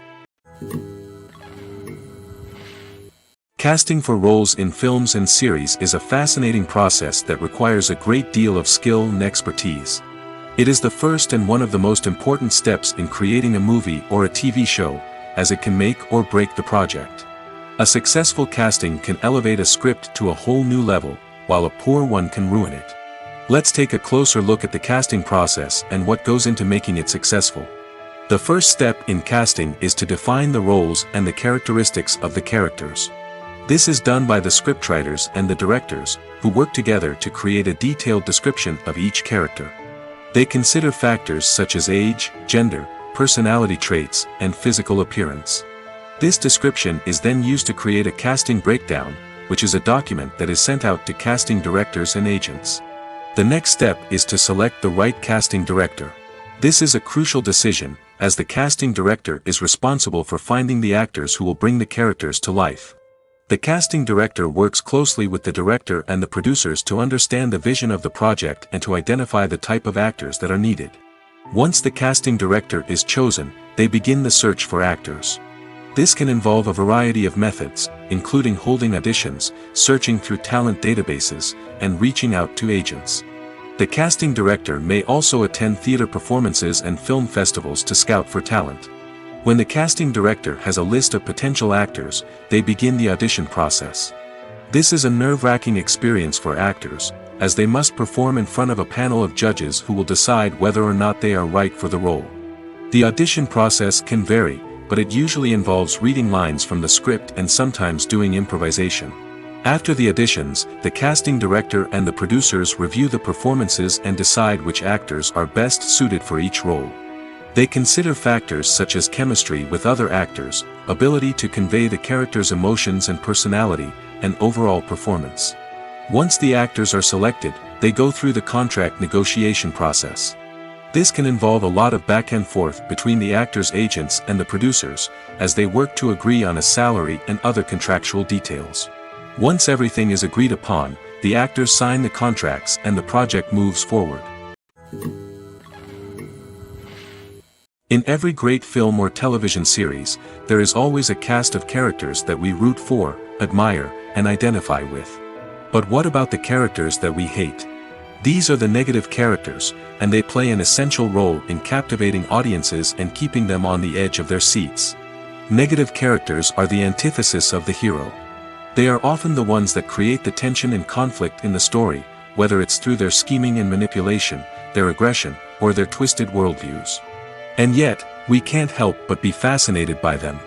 Casting for roles in films and series is a fascinating process that requires a great deal of skill and expertise. It is the first and one of the most important steps in creating a movie or a TV show, as it can make or break the project. A successful casting can elevate a script to a whole new level, while a poor one can ruin it. Let's take a closer look at the casting process and what goes into making it successful. The first step in casting is to define the roles and the characteristics of the characters. This is done by the scriptwriters and the directors, who work together to create a detailed description of each character. They consider factors such as age, gender, personality traits, and physical appearance. This description is then used to create a casting breakdown, which is a document that is sent out to casting directors and agents. The next step is to select the right casting director. This is a crucial decision, as the casting director is responsible for finding the actors who will bring the characters to life. The casting director works closely with the director and the producers to understand the vision of the project and to identify the type of actors that are needed. Once the casting director is chosen, they begin the search for actors. This can involve a variety of methods, including holding auditions, searching through talent databases, and reaching out to agents. The casting director may also attend theater performances and film festivals to scout for talent. When the casting director has a list of potential actors, they begin the audition process. This is a nerve-wracking experience for actors, as they must perform in front of a panel of judges who will decide whether or not they are right for the role. The audition process can vary, but it usually involves reading lines from the script and sometimes doing improvisation. After the auditions, the casting director and the producers review the performances and decide which actors are best suited for each role. They consider factors such as chemistry with other actors, ability to convey the character's emotions and personality, and overall performance. Once the actors are selected, they go through the contract negotiation process. This can involve a lot of back and forth between the actors' agents and the producers, as they work to agree on a salary and other contractual details. Once everything is agreed upon, the actors sign the contracts and the project moves forward. In every great film or television series, there is always a cast of characters that we root for, admire, and identify with. But what about the characters that we hate? These are the negative characters, and they play an essential role in captivating audiences and keeping them on the edge of their seats. Negative characters are the antithesis of the hero. They are often the ones that create the tension and conflict in the story, whether it's through their scheming and manipulation, their aggression, or their twisted worldviews. And yet, we can't help but be fascinated by them.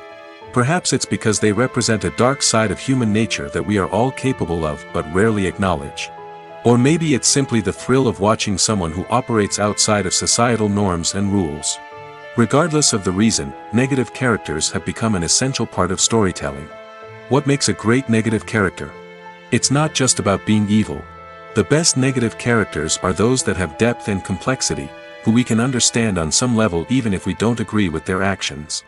Perhaps it's because they represent a dark side of human nature that we are all capable of but rarely acknowledge. Or maybe it's simply the thrill of watching someone who operates outside of societal norms and rules. Regardless of the reason, negative characters have become an essential part of storytelling. What makes a great negative character? It's not just about being evil. The best negative characters are those that have depth and complexity, who we can understand on some level even if we don't agree with their actions.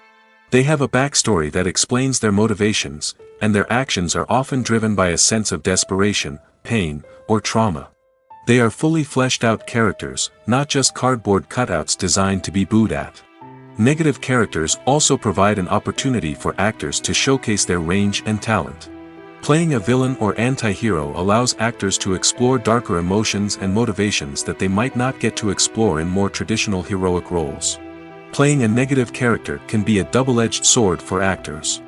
They have a backstory that explains their motivations, and their actions are often driven by a sense of desperation, pain, or trauma. They are fully fleshed out characters, not just cardboard cutouts designed to be booed at. Negative characters also provide an opportunity for actors to showcase their range and talent. Playing a villain or anti-hero allows actors to explore darker emotions and motivations that they might not get to explore in more traditional heroic roles. Playing a negative character can be a double-edged sword for actors.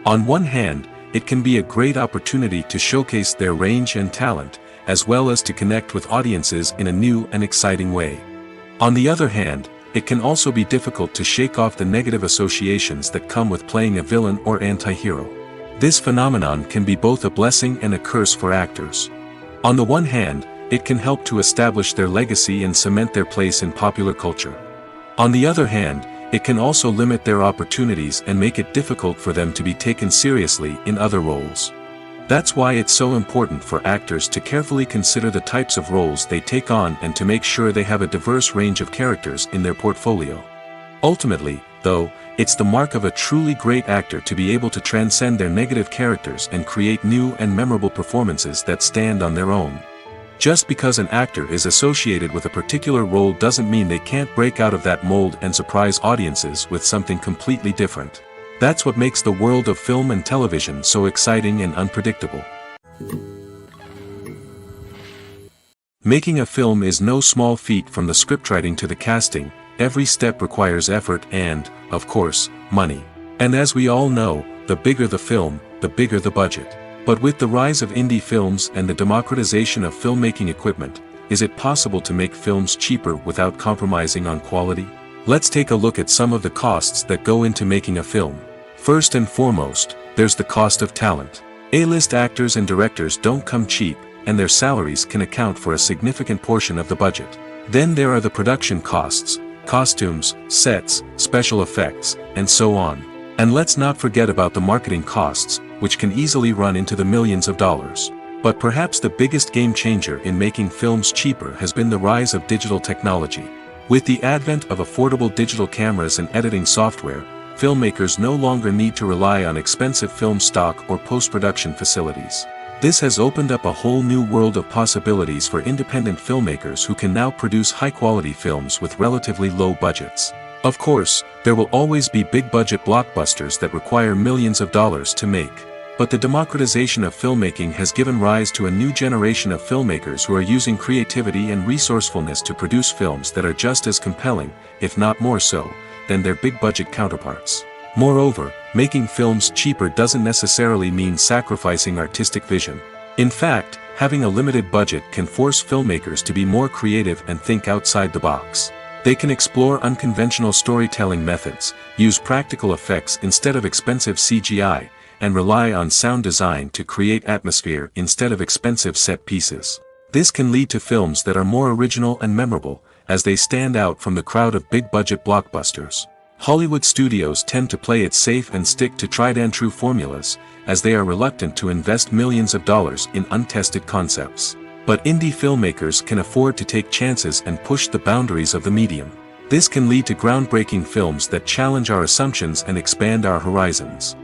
On one hand, it can be a great opportunity to showcase their range and talent, as well as to connect with audiences in a new and exciting way. On the other hand, it can also be difficult to shake off the negative associations that come with playing a villain or anti-hero. This phenomenon can be both a blessing and a curse for actors. On the one hand, it can help to establish their legacy and cement their place in popular culture. On the other hand, it can also limit their opportunities and make it difficult for them to be taken seriously in other roles. That's why it's so important for actors to carefully consider the types of roles they take on and to make sure they have a diverse range of characters in their portfolio. Ultimately, though, it's the mark of a truly great actor to be able to transcend their negative characters and create new and memorable performances that stand on their own. Just because an actor is associated with a particular role doesn't mean they can't break out of that mold and surprise audiences with something completely different. That's what makes the world of film and television so exciting and unpredictable. Making a film is no small feat. From the scriptwriting to the casting, every step requires effort and, of course, money. And as we all know, the bigger the film, the bigger the budget. But with the rise of indie films and the democratization of filmmaking equipment, is it possible to make films cheaper without compromising on quality? Let's take a look at some of the costs that go into making a film. First and foremost, there's the cost of talent. A-list actors and directors don't come cheap, and their salaries can account for a significant portion of the budget. Then there are the production costs, costumes, sets, special effects, and so on. And let's not forget about the marketing costs, which can easily run into the millions of dollars. But perhaps the biggest game changer in making films cheaper has been the rise of digital technology. With the advent of affordable digital cameras and editing software, filmmakers no longer need to rely on expensive film stock or post-production facilities. This has opened up a whole new world of possibilities for independent filmmakers who can now produce high-quality films with relatively low budgets. Of course, there will always be big-budget blockbusters that require millions of dollars to make. But the democratization of filmmaking has given rise to a new generation of filmmakers who are using creativity and resourcefulness to produce films that are just as compelling, if not more so, than their big-budget counterparts. Moreover, making films cheaper doesn't necessarily mean sacrificing artistic vision. In fact, having a limited budget can force filmmakers to be more creative and think outside the box. They can explore unconventional storytelling methods, use practical effects instead of expensive CGI, and rely on sound design to create atmosphere instead of expensive set pieces. This can lead to films that are more original and memorable, as they stand out from the crowd of big-budget blockbusters. Hollywood studios tend to play it safe and stick to tried-and-true formulas, as they are reluctant to invest millions of dollars in untested concepts. But indie filmmakers can afford to take chances and push the boundaries of the medium. This can lead to groundbreaking films that challenge our assumptions and expand our horizons.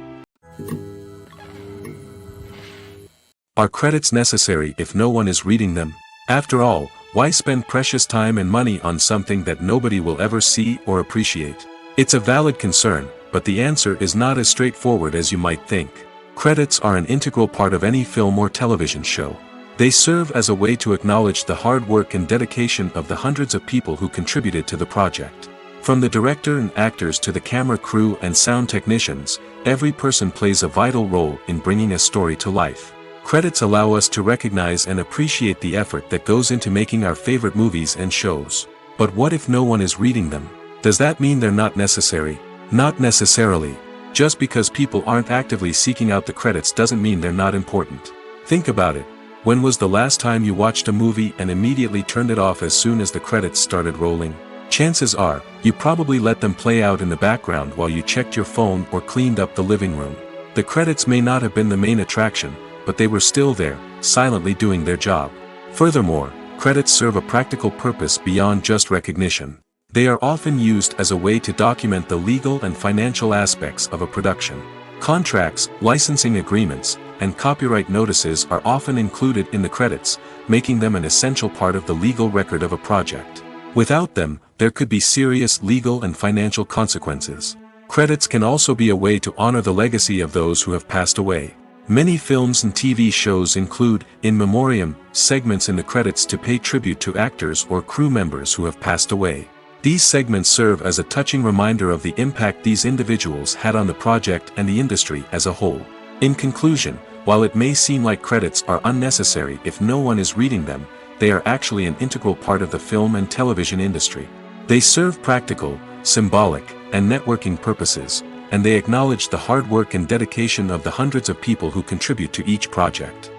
Are credits necessary if no one is reading them? After all, why spend precious time and money on something that nobody will ever see or appreciate? It's a valid concern, but the answer is not as straightforward as you might think. Credits are an integral part of any film or television show. They serve as a way to acknowledge the hard work and dedication of the hundreds of people who contributed to the project. From the director and actors to the camera crew and sound technicians, every person plays a vital role in bringing a story to life. Credits allow us to recognize and appreciate the effort that goes into making our favorite movies and shows. But what if no one is reading them? Does that mean they're not necessary? Not necessarily. Just because people aren't actively seeking out the credits doesn't mean they're not important. Think about it. When was the last time you watched a movie and immediately turned it off as soon as the credits started rolling? Chances are, you probably let them play out in the background while you checked your phone or cleaned up the living room. The credits may not have been the main attraction, but they were still there, silently doing their job. Furthermore, credits serve a practical purpose beyond just recognition. They are often used as a way to document the legal and financial aspects of a production. Contracts, licensing agreements, and copyright notices are often included in the credits, making them an essential part of the legal record of a project. Without them, there could be serious legal and financial consequences. Credits can also be a way to honor the legacy of those who have passed away. Many films and TV shows include, in memoriam, segments in the credits to pay tribute to actors or crew members who have passed away. These segments serve as a touching reminder of the impact these individuals had on the project and the industry as a whole. In conclusion, while it may seem like credits are unnecessary if no one is reading them, they are actually an integral part of the film and television industry. They serve practical, symbolic, and networking purposes, and they acknowledge the hard work and dedication of the hundreds of people who contribute to each project.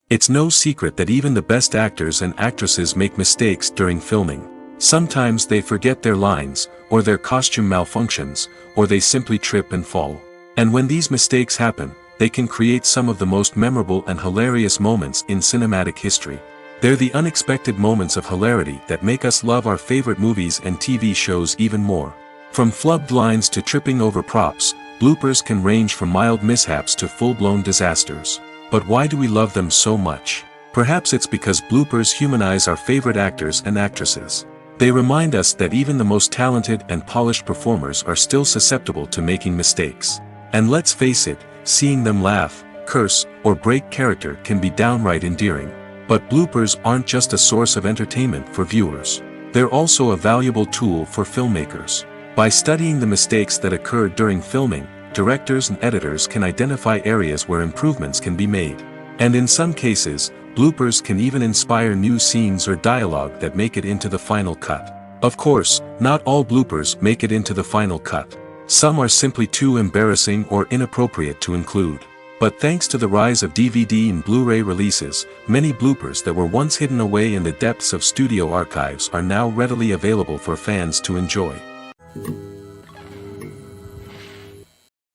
It's no secret that even the best actors and actresses make mistakes during filming. Sometimes they forget their lines, or their costume malfunctions, or they simply trip and fall. And when these mistakes happen, they can create some of the most memorable and hilarious moments in cinematic history. They're the unexpected moments of hilarity that make us love our favorite movies and TV shows even more. From flubbed lines to tripping over props, bloopers can range from mild mishaps to full-blown disasters. But why do we love them so much? Perhaps it's because bloopers humanize our favorite actors and actresses. They remind us that even the most talented and polished performers are still susceptible to making mistakes. And let's face it, seeing them laugh, curse, or break character can be downright endearing. But bloopers aren't just a source of entertainment for viewers. They're also a valuable tool for filmmakers. By studying the mistakes that occurred during filming, directors and editors can identify areas where improvements can be made. And in some cases, bloopers can even inspire new scenes or dialogue that make it into the final cut. Of course, not all bloopers make it into the final cut. Some are simply too embarrassing or inappropriate to include. But thanks to the rise of DVD and Blu-ray releases, many bloopers that were once hidden away in the depths of studio archives are now readily available for fans to enjoy.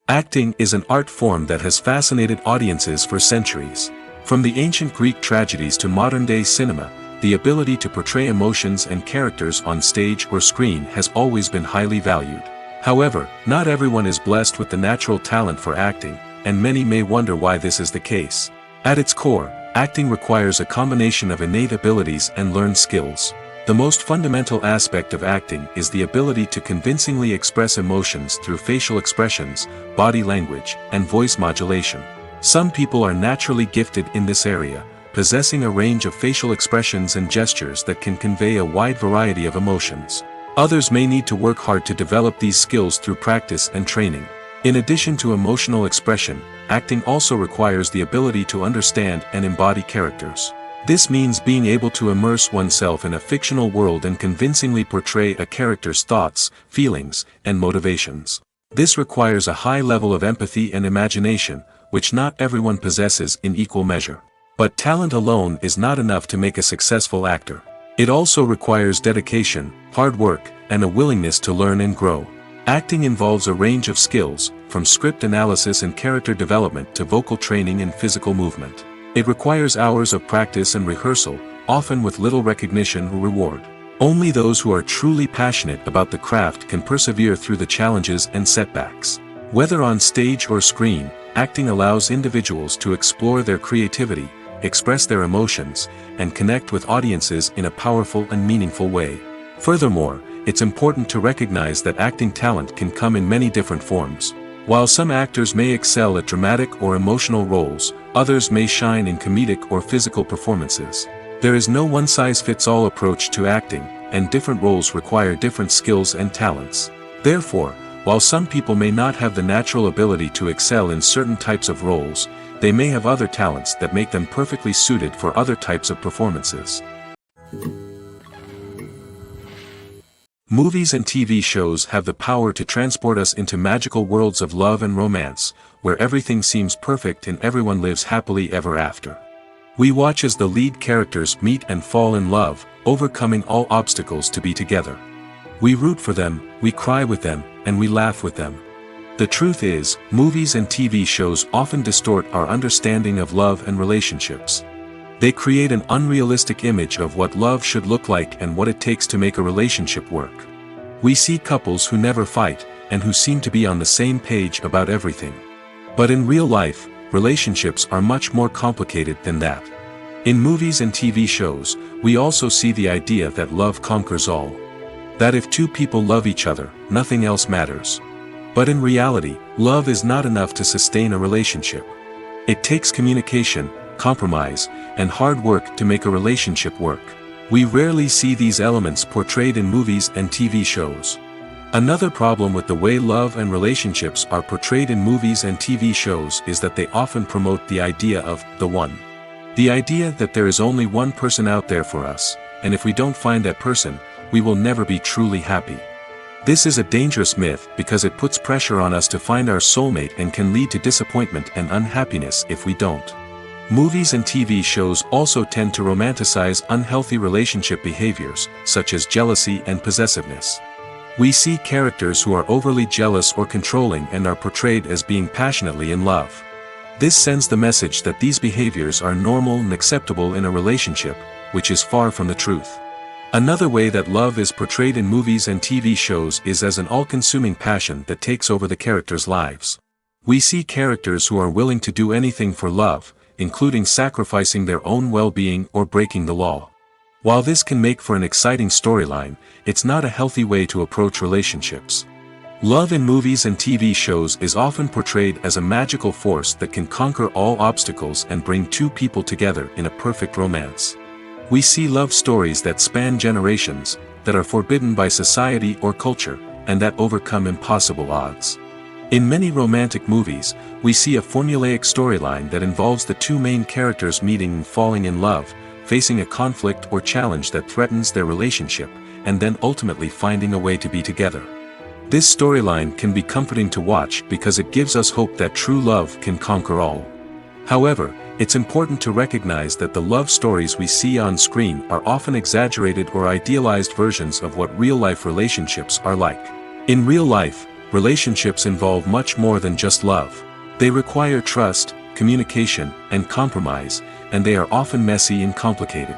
Acting is an art form that has fascinated audiences for centuries. From the ancient Greek tragedies to modern-day cinema, the ability to portray emotions and characters on stage or screen has always been highly valued. However, not everyone is blessed with the natural talent for acting, and many may wonder why this is the case. At its core, acting requires a combination of innate abilities and learned skills. The most fundamental aspect of acting is the ability to convincingly express emotions through facial expressions, body language, and voice modulation. Some people are naturally gifted in this area, possessing a range of facial expressions and gestures that can convey a wide variety of emotions. Others may need to work hard to develop these skills through practice and training. In addition to emotional expression, acting also requires the ability to understand and embody characters. This means being able to immerse oneself in a fictional world and convincingly portray a character's thoughts, feelings, and motivations. This requires a high level of empathy and imagination, which not everyone possesses in equal measure. But talent alone is not enough to make a successful actor. It also requires dedication, hard work, and a willingness to learn and grow. Acting involves a range of skills, from script analysis and character development to vocal training and physical movement. It requires hours of practice and rehearsal, often with little recognition or reward. Only those who are truly passionate about the craft can persevere through the challenges and setbacks. Whether on stage or screen, acting allows individuals to explore their creativity, express their emotions, and connect with audiences in a powerful and meaningful way. Furthermore, it's important to recognize that acting talent can come in many different forms. While some actors may excel at dramatic or emotional roles, others may shine in comedic or physical performances. There is no one-size-fits-all approach to acting, and different roles require different skills and talents. Therefore, while some people may not have the natural ability to excel in certain types of roles, they may have other talents that make them perfectly suited for other types of performances. Movies and TV shows have the power to transport us into magical worlds of love and romance, where everything seems perfect and everyone lives happily ever after. We watch as the lead characters meet and fall in love, overcoming all obstacles to be together. We root for them, we cry with them, and we laugh with them. The truth is, movies and TV shows often distort our understanding of love and relationships. They create an unrealistic image of what love should look like and what it takes to make a relationship work. We see couples who never fight, and who seem to be on the same page about everything. But in real life, relationships are much more complicated than that. In movies and TV shows, we also see the idea that love conquers all. That if two people love each other, nothing else matters. But in reality, love is not enough to sustain a relationship. It takes communication, compromise, and hard work to make a relationship work. We rarely see these elements portrayed in movies and TV shows. Another problem with the way love and relationships are portrayed in movies and TV shows is that they often promote the idea of the one. The idea that there is only one person out there for us, and if we don't find that person, we will never be truly happy. This is a dangerous myth because it puts pressure on us to find our soulmate and can lead to disappointment and unhappiness if we don't. Movies and TV shows also tend to romanticize unhealthy relationship behaviors, such as jealousy and possessiveness. We see characters who are overly jealous or controlling and are portrayed as being passionately in love. This sends the message that these behaviors are normal and acceptable in a relationship, which is far from the truth. Another way that love is portrayed in movies and TV shows is as an all-consuming passion that takes over the characters' lives. We see characters who are willing to do anything for love, including sacrificing their own well-being or breaking the law. While this can make for an exciting storyline, it's not a healthy way to approach relationships. Love in movies and TV shows is often portrayed as a magical force that can conquer all obstacles and bring two people together in a perfect romance. We see love stories that span generations, that are forbidden by society or culture, and that overcome impossible odds. In many romantic movies, we see a formulaic storyline that involves the two main characters meeting and falling in love, facing a conflict or challenge that threatens their relationship, and then ultimately finding a way to be together. This storyline can be comforting to watch because it gives us hope that true love can conquer all. However, it's important to recognize that the love stories we see on screen are often exaggerated or idealized versions of what real-life relationships are like. In real life, relationships involve much more than just love. They require trust, communication, and compromise, and they are often messy and complicated.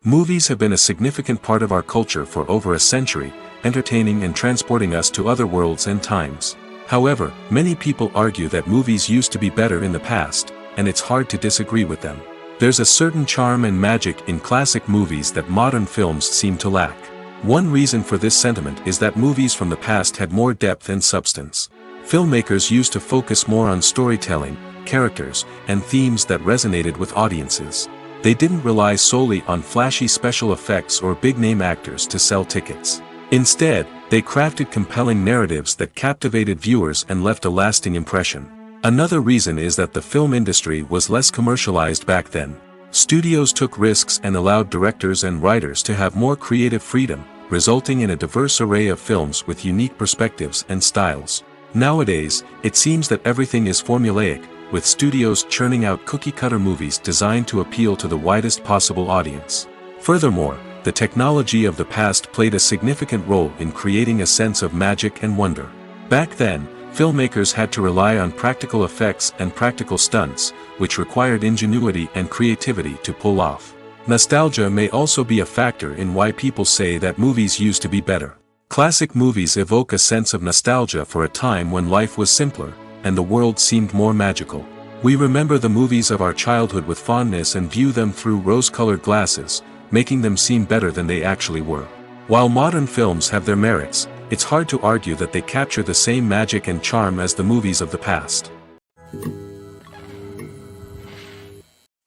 Movies have been a significant part of our culture for over a century, entertaining and transporting us to other worlds and times. However, many people argue that movies used to be better in the past, and it's hard to disagree with them. There's a certain charm and magic in classic movies that modern films seem to lack. One reason for this sentiment is that movies from the past had more depth and substance. Filmmakers used to focus more on storytelling, characters, and themes that resonated with audiences. They didn't rely solely on flashy special effects or big-name actors to sell tickets. Instead, they crafted compelling narratives that captivated viewers and left a lasting impression. Another reason is that the film industry was less commercialized back then. Studios took risks and allowed directors and writers to have more creative freedom, resulting in a diverse array of films with unique perspectives and styles. Nowadays, it seems that everything is formulaic, with studios churning out cookie-cutter movies designed to appeal to the widest possible audience. Furthermore, the technology of the past played a significant role in creating a sense of magic and wonder. Back then, filmmakers had to rely on practical effects and practical stunts, which required ingenuity and creativity to pull off. Nostalgia may also be a factor in why people say that movies used to be better. Classic movies evoke a sense of nostalgia for a time when life was simpler, and the world seemed more magical. We remember the movies of our childhood with fondness and view them through rose-colored glasses, making them seem better than they actually were. While modern films have their merits, it's hard to argue that they capture the same magic and charm as the movies of the past.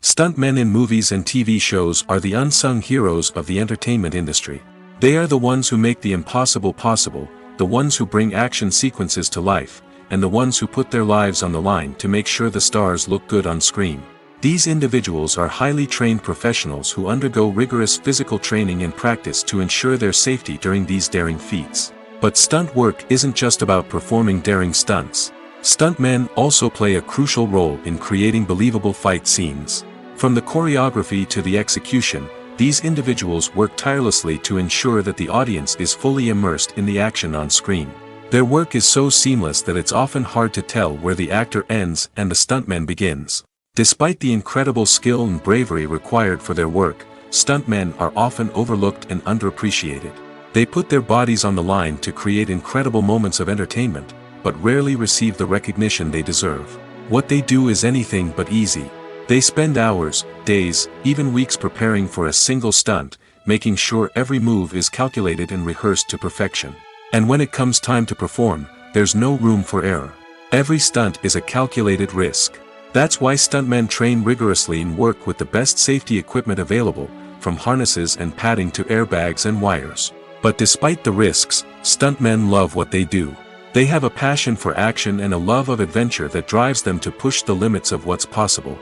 Stuntmen in movies and TV shows are the unsung heroes of the entertainment industry. They are the ones who make the impossible possible, the ones who bring action sequences to life, and the ones who put their lives on the line to make sure the stars look good on screen. These individuals are highly trained professionals who undergo rigorous physical training and practice to ensure their safety during these daring feats. But stunt work isn't just about performing daring stunts. Stuntmen also play a crucial role in creating believable fight scenes. From the choreography to the execution, these individuals work tirelessly to ensure that the audience is fully immersed in the action on screen. Their work is so seamless that it's often hard to tell where the actor ends and the stuntman begins. Despite the incredible skill and bravery required for their work, stuntmen are often overlooked and underappreciated. They put their bodies on the line to create incredible moments of entertainment, but rarely receive the recognition they deserve. What they do is anything but easy. They spend hours, days, even weeks preparing for a single stunt, making sure every move is calculated and rehearsed to perfection. And when it comes time to perform, there's no room for error. Every stunt is a calculated risk. That's why stuntmen train rigorously and work with the best safety equipment available, from harnesses and padding to airbags and wires. But despite the risks, stuntmen love what they do. They have a passion for action and a love of adventure that drives them to push the limits of what's possible.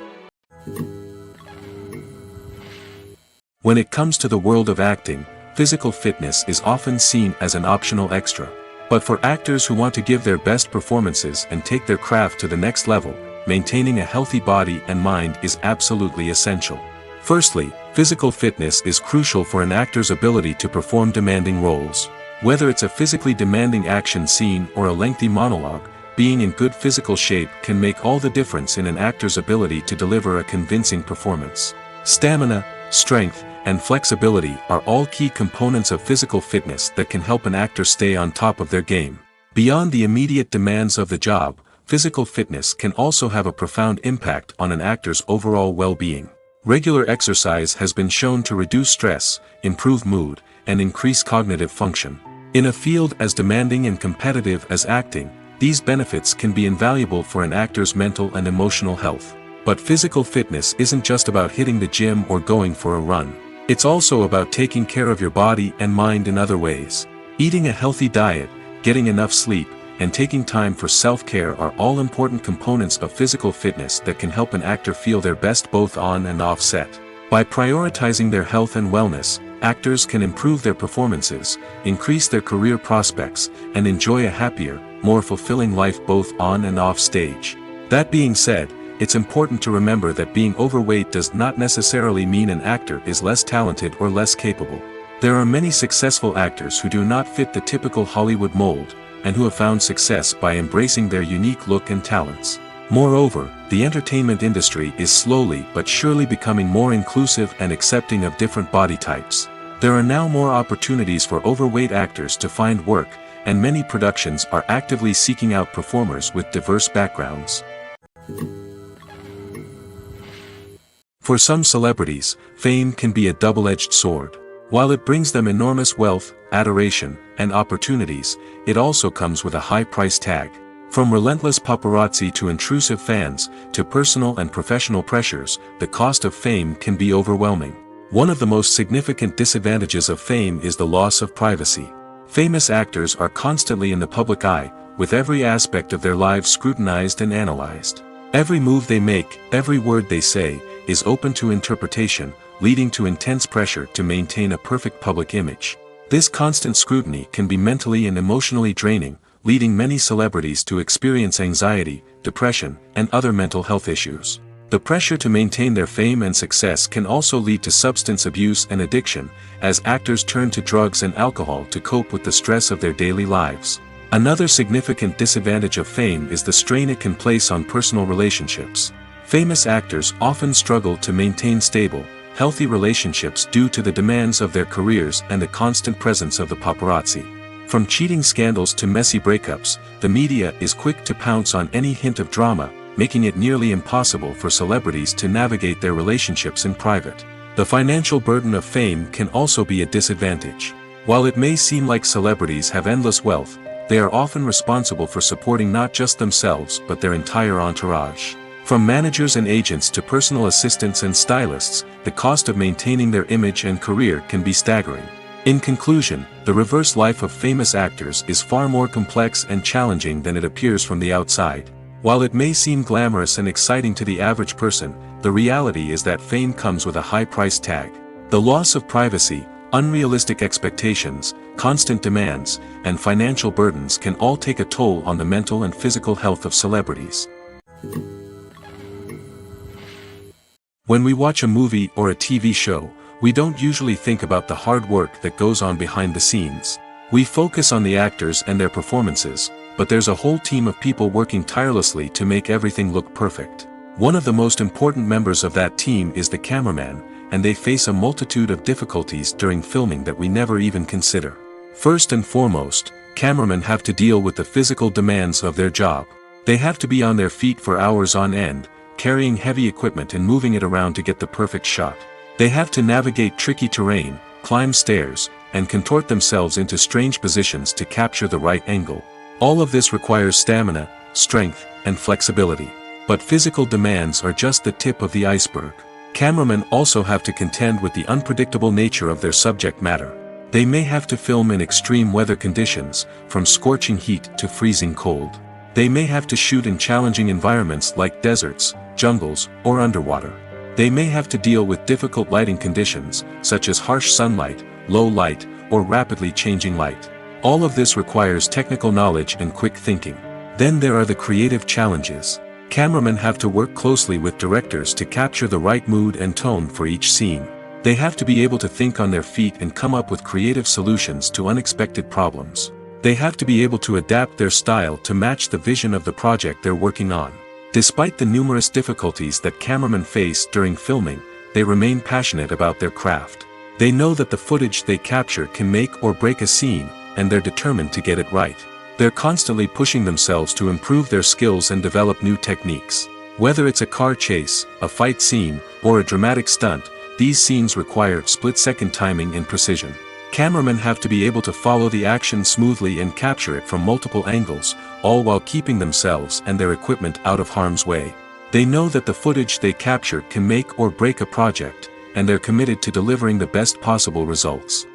When it comes to the world of acting, physical fitness is often seen as an optional extra. But for actors who want to give their best performances and take their craft to the next level, maintaining a healthy body and mind is absolutely essential. Firstly, physical fitness is crucial for an actor's ability to perform demanding roles. Whether it's a physically demanding action scene or a lengthy monologue, being in good physical shape can make all the difference in an actor's ability to deliver a convincing performance. Stamina, strength, and flexibility are all key components of physical fitness that can help an actor stay on top of their game. Beyond the immediate demands of the job, physical fitness can also have a profound impact on an actor's overall well-being. Regular exercise has been shown to reduce stress, improve mood, and increase cognitive function. In a field as demanding and competitive as acting, these benefits can be invaluable for an actor's mental and emotional health. But physical fitness isn't just about hitting the gym or going for a run. It's also about taking care of your body and mind in other ways. Eating a healthy diet, getting enough sleep, and taking time for self-care are all important components of physical fitness that can help an actor feel their best both on and off set. By prioritizing their health and wellness, actors can improve their performances, increase their career prospects, and enjoy a happier, more fulfilling life both on and off stage. That being said, it's important to remember that being overweight does not necessarily mean an actor is less talented or less capable. There are many successful actors who do not fit the typical Hollywood mold, and who have found success by embracing their unique look and talents. Moreover, the entertainment industry is slowly but surely becoming more inclusive and accepting of different body types. There are now more opportunities for overweight actors to find work, and many productions are actively seeking out performers with diverse backgrounds. For some celebrities, fame can be a double-edged sword. While it brings them enormous wealth, adoration, and opportunities, it also comes with a high price tag. From relentless paparazzi to intrusive fans, to personal and professional pressures, the cost of fame can be overwhelming. One of the most significant disadvantages of fame is the loss of privacy. Famous actors are constantly in the public eye, with every aspect of their lives scrutinized and analyzed. Every move they make, every word they say, is open to interpretation, leading to intense pressure to maintain a perfect public image. This constant scrutiny can be mentally and emotionally draining, leading many celebrities to experience anxiety, depression, and other mental health issues. The pressure to maintain their fame and success can also lead to substance abuse and addiction, as actors turn to drugs and alcohol to cope with the stress of their daily lives. Another significant disadvantage of fame is the strain it can place on personal relationships. Famous actors often struggle to maintain stable, healthy relationships due to the demands of their careers and the constant presence of the paparazzi. From cheating scandals to messy breakups, the media is quick to pounce on any hint of drama, making it nearly impossible for celebrities to navigate their relationships in private. The financial burden of fame can also be a disadvantage. While it may seem like celebrities have endless wealth, they are often responsible for supporting not just themselves but their entire entourage. From managers and agents to personal assistants and stylists, the cost of maintaining their image and career can be staggering. In conclusion, the reverse life of famous actors is far more complex and challenging than it appears from the outside. While it may seem glamorous and exciting to the average person, the reality is that fame comes with a high price tag. The loss of privacy, unrealistic expectations, constant demands, and financial burdens can all take a toll on the mental and physical health of celebrities. When we watch a movie or a TV show, we don't usually think about the hard work that goes on behind the scenes. We focus on the actors and their performances, but there's a whole team of people working tirelessly to make everything look perfect. One of the most important members of that team is the cameraman, and they face a multitude of difficulties during filming that we never even consider. First and foremost, cameramen have to deal with the physical demands of their job. They have to be on their feet for hours on end, carrying heavy equipment and moving it around to get the perfect shot. They have to navigate tricky terrain, climb stairs, and contort themselves into strange positions to capture the right angle. All of this requires stamina, strength, and flexibility. But physical demands are just the tip of the iceberg. Cameramen also have to contend with the unpredictable nature of their subject matter. They may have to film in extreme weather conditions, from scorching heat to freezing cold. They may have to shoot in challenging environments like deserts, jungles, or underwater. They may have to deal with difficult lighting conditions, such as harsh sunlight, low light, or rapidly changing light. All of this requires technical knowledge and quick thinking. Then there are the creative challenges. Cameramen have to work closely with directors to capture the right mood and tone for each scene. They have to be able to think on their feet and come up with creative solutions to unexpected problems. They have to be able to adapt their style to match the vision of the project they're working on. Despite the numerous difficulties that cameramen face during filming, they remain passionate about their craft. They know that the footage they capture can make or break a scene, and they're determined to get it right. They're constantly pushing themselves to improve their skills and develop new techniques. Whether it's a car chase, a fight scene, or a dramatic stunt, these scenes require split-second timing and precision. Cameramen have to be able to follow the action smoothly and capture it from multiple angles, all while keeping themselves and their equipment out of harm's way. They know that the footage they capture can make or break a project, and they're committed to delivering the best possible results.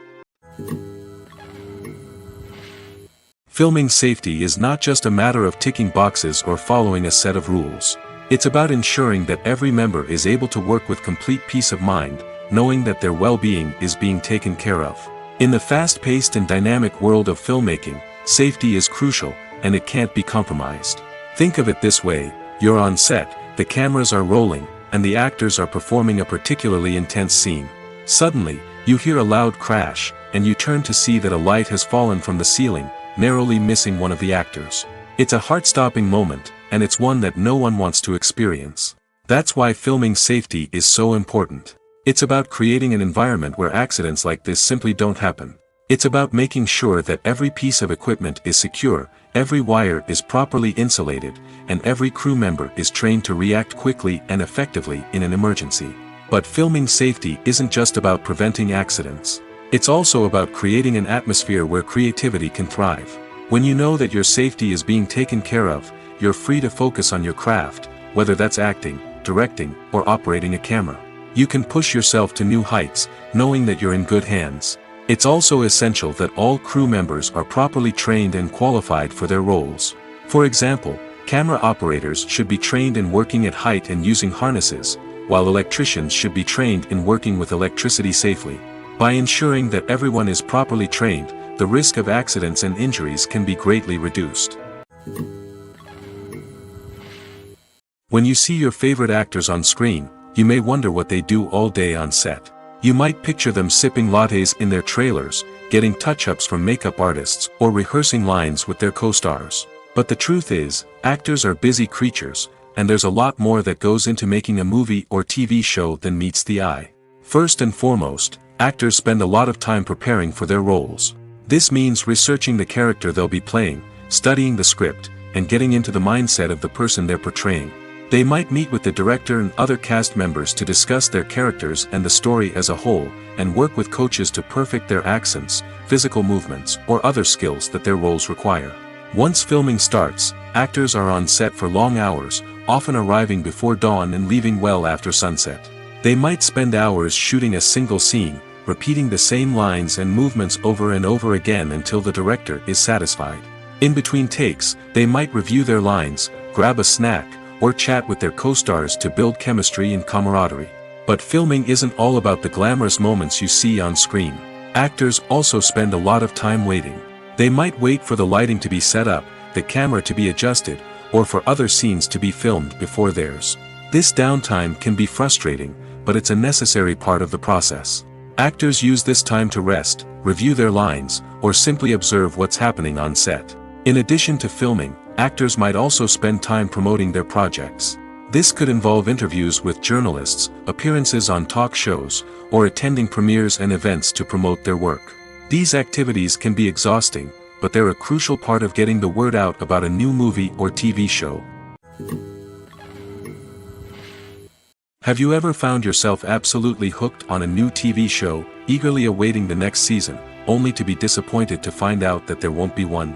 Filming safety is not just a matter of ticking boxes or following a set of rules. It's about ensuring that every member is able to work with complete peace of mind, knowing that their well-being is being taken care of. In the fast-paced and dynamic world of filmmaking, safety is crucial, and it can't be compromised. Think of it this way: you're on set, the cameras are rolling, and the actors are performing a particularly intense scene. Suddenly, you hear a loud crash, and you turn to see that a light has fallen from the ceiling, narrowly missing one of the actors. It's a heart-stopping moment, and it's one that no one wants to experience. That's why filming safety is so important. It's about creating an environment where accidents like this simply don't happen. It's about making sure that every piece of equipment is secure, every wire is properly insulated, and every crew member is trained to react quickly and effectively in an emergency. But filming safety isn't just about preventing accidents. It's also about creating an atmosphere where creativity can thrive. When you know that your safety is being taken care of, you're free to focus on your craft, whether that's acting, directing, or operating a camera. You can push yourself to new heights, knowing that you're in good hands. It's also essential that all crew members are properly trained and qualified for their roles. For example, camera operators should be trained in working at height and using harnesses, while electricians should be trained in working with electricity safely. By ensuring that everyone is properly trained, the risk of accidents and injuries can be greatly reduced. When you see your favorite actors on screen, you may wonder what they do all day on set. You might picture them sipping lattes in their trailers, getting touch-ups from makeup artists, or rehearsing lines with their co-stars. But the truth is, actors are busy creatures, and there's a lot more that goes into making a movie or TV show than meets the eye. First and foremost, actors spend a lot of time preparing for their roles. This means researching the character they'll be playing, studying the script, and getting into the mindset of the person they're portraying. They might meet with the director and other cast members to discuss their characters and the story as a whole, and work with coaches to perfect their accents, physical movements, or other skills that their roles require. Once filming starts, actors are on set for long hours, often arriving before dawn and leaving well after sunset. They might spend hours shooting a single scene, repeating the same lines and movements over and over again until the director is satisfied. In between takes, they might review their lines, grab a snack, or chat with their co-stars to build chemistry and camaraderie. But filming isn't all about the glamorous moments you see on screen. Actors also spend a lot of time waiting. They might wait for the lighting to be set up, the camera to be adjusted, or for other scenes to be filmed before theirs. This downtime can be frustrating, but it's a necessary part of the process. Actors use this time to rest, review their lines, or simply observe what's happening on set. In addition to filming, actors might also spend time promoting their projects. This could involve interviews with journalists, appearances on talk shows, or attending premieres and events to promote their work. These activities can be exhausting, but they're a crucial part of getting the word out about a new movie or TV show. Have you ever found yourself absolutely hooked on a new TV show, eagerly awaiting the next season, only to be disappointed to find out that there won't be one?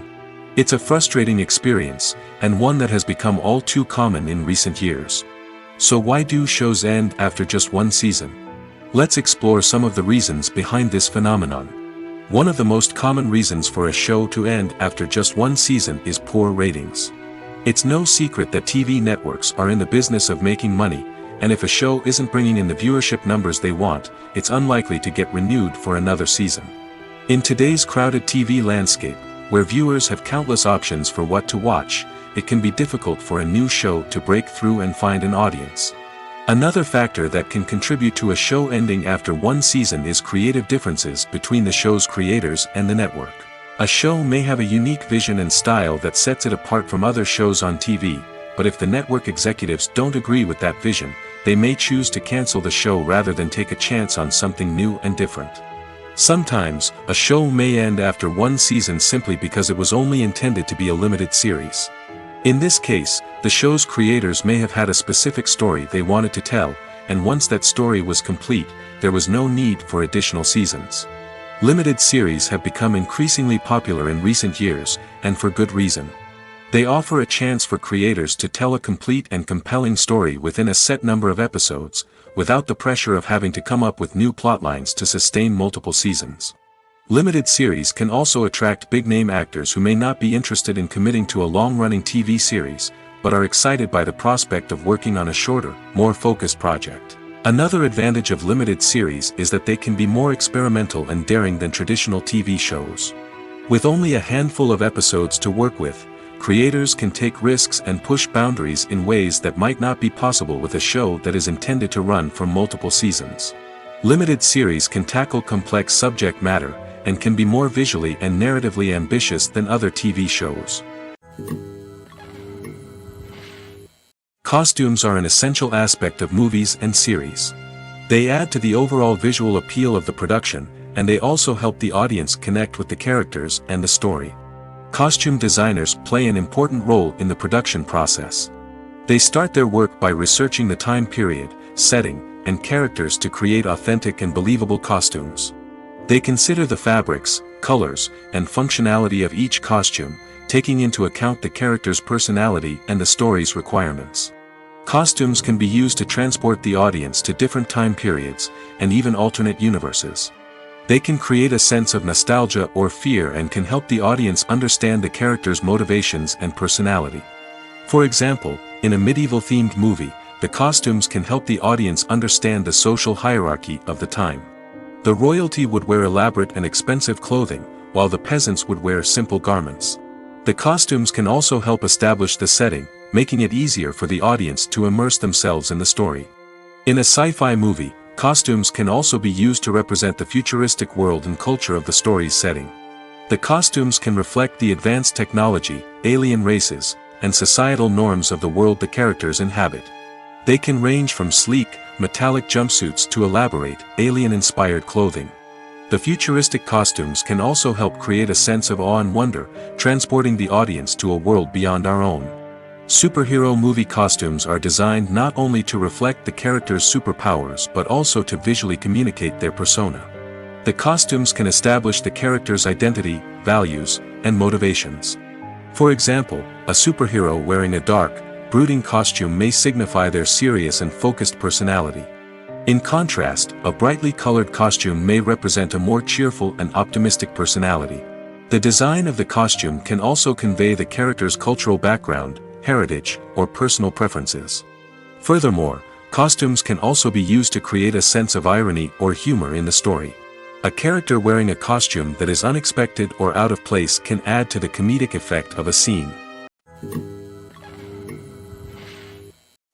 It's a frustrating experience, and one that has become all too common in recent years. So why do shows end after just one season? Let's explore some of the reasons behind this phenomenon. One of the most common reasons for a show to end after just one season is poor ratings. It's no secret that TV networks are in the business of making money, and if a show isn't bringing in the viewership numbers they want, it's unlikely to get renewed for another season. In today's crowded TV landscape, where viewers have countless options for what to watch, it can be difficult for a new show to break through and find an audience. Another factor that can contribute to a show ending after one season is creative differences between the show's creators and the network. A show may have a unique vision and style that sets it apart from other shows on TV, but if the network executives don't agree with that vision, they may choose to cancel the show rather than take a chance on something new and different. Sometimes, a show may end after one season simply because it was only intended to be a limited series. In this case, the show's creators may have had a specific story they wanted to tell, and once that story was complete, there was no need for additional seasons. Limited series have become increasingly popular in recent years, and for good reason. They offer a chance for creators to tell a complete and compelling story within a set number of episodes, without the pressure of having to come up with new plotlines to sustain multiple seasons. Limited series can also attract big-name actors who may not be interested in committing to a long-running TV series, but are excited by the prospect of working on a shorter, more focused project. Another advantage of limited series is that they can be more experimental and daring than traditional TV shows. With only a handful of episodes to work with, creators can take risks and push boundaries in ways that might not be possible with a show that is intended to run for multiple seasons. Limited series can tackle complex subject matter, and can be more visually and narratively ambitious than other TV shows. Costumes are an essential aspect of movies and series. They add to the overall visual appeal of the production, and they also help the audience connect with the characters and the story. Costume designers play an important role in the production process. They start their work by researching the time period, setting, and characters to create authentic and believable costumes. They consider the fabrics, colors, and functionality of each costume, taking into account the character's personality and the story's requirements. Costumes can be used to transport the audience to different time periods, and even alternate universes. They can create a sense of nostalgia or fear and can help the audience understand the character's motivations and personality. For example, in a medieval-themed movie, the costumes can help the audience understand the social hierarchy of the time. The royalty would wear elaborate and expensive clothing, while the peasants would wear simple garments. The costumes can also help establish the setting, making it easier for the audience to immerse themselves in the story. In a sci-fi movie, costumes can also be used to represent the futuristic world and culture of the story's setting. The costumes can reflect the advanced technology, alien races, and societal norms of the world the characters inhabit. They can range from sleek, metallic jumpsuits to elaborate, alien-inspired clothing. The futuristic costumes can also help create a sense of awe and wonder, transporting the audience to a world beyond our own. Superhero movie costumes are designed not only to reflect the character's superpowers but also to visually communicate their persona. The costumes can establish the character's identity, values, and motivations. For example, a superhero wearing a dark, brooding costume may signify their serious and focused personality. In contrast, a brightly colored costume may represent a more cheerful and optimistic personality. The design of the costume can also convey the character's cultural background, heritage, or personal preferences. Furthermore, costumes can also be used to create a sense of irony or humor in the story. A character wearing a costume that is unexpected or out of place can add to the comedic effect of a scene.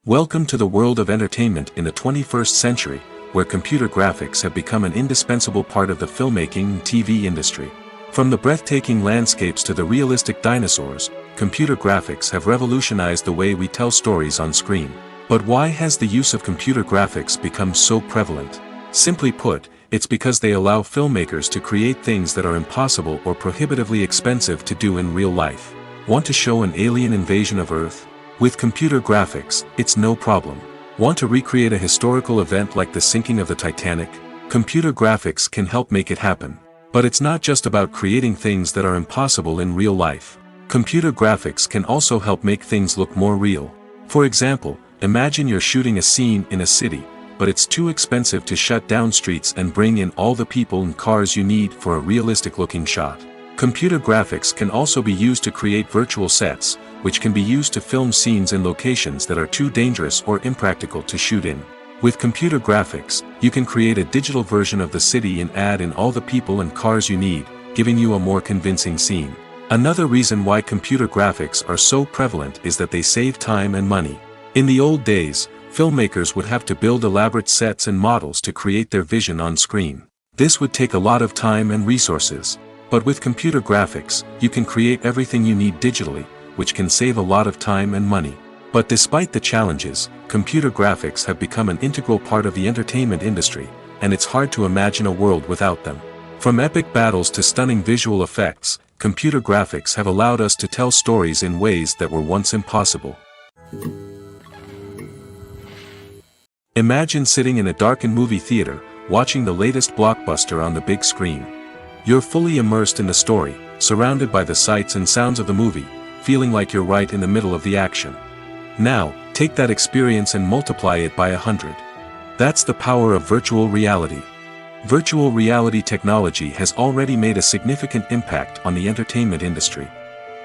Welcome to the world of entertainment in the 21st century, where computer graphics have become an indispensable part of the filmmaking and TV industry. From the breathtaking landscapes to the realistic dinosaurs, computer graphics have revolutionized the way we tell stories on screen. But why has the use of computer graphics become so prevalent? Simply put, it's because they allow filmmakers to create things that are impossible or prohibitively expensive to do in real life. Want to show an alien invasion of Earth? With computer graphics, it's no problem. Want to recreate a historical event like the sinking of the Titanic? Computer graphics can help make it happen. But it's not just about creating things that are impossible in real life. Computer graphics can also help make things look more real. For example, imagine you're shooting a scene in a city, but it's too expensive to shut down streets and bring in all the people and cars you need for a realistic-looking shot. Computer graphics can also be used to create virtual sets, which can be used to film scenes in locations that are too dangerous or impractical to shoot in. With computer graphics, you can create a digital version of the city and add in all the people and cars you need, giving you a more convincing scene. Another reason why computer graphics are so prevalent is that they save time and money. In the old days, filmmakers would have to build elaborate sets and models to create their vision on screen. This would take a lot of time and resources. But with computer graphics, you can create everything you need digitally, which can save a lot of time and money. But despite the challenges, computer graphics have become an integral part of the entertainment industry, and it's hard to imagine a world without them. From epic battles to stunning visual effects, computer graphics have allowed us to tell stories in ways that were once impossible. Imagine sitting in a darkened movie theater, watching the latest blockbuster on the big screen. You're fully immersed in the story, surrounded by the sights and sounds of the movie, feeling like you're right in the middle of the action. Now, take that experience and multiply it by 100. That's the power of virtual reality. Virtual reality technology has already made a significant impact on the entertainment industry.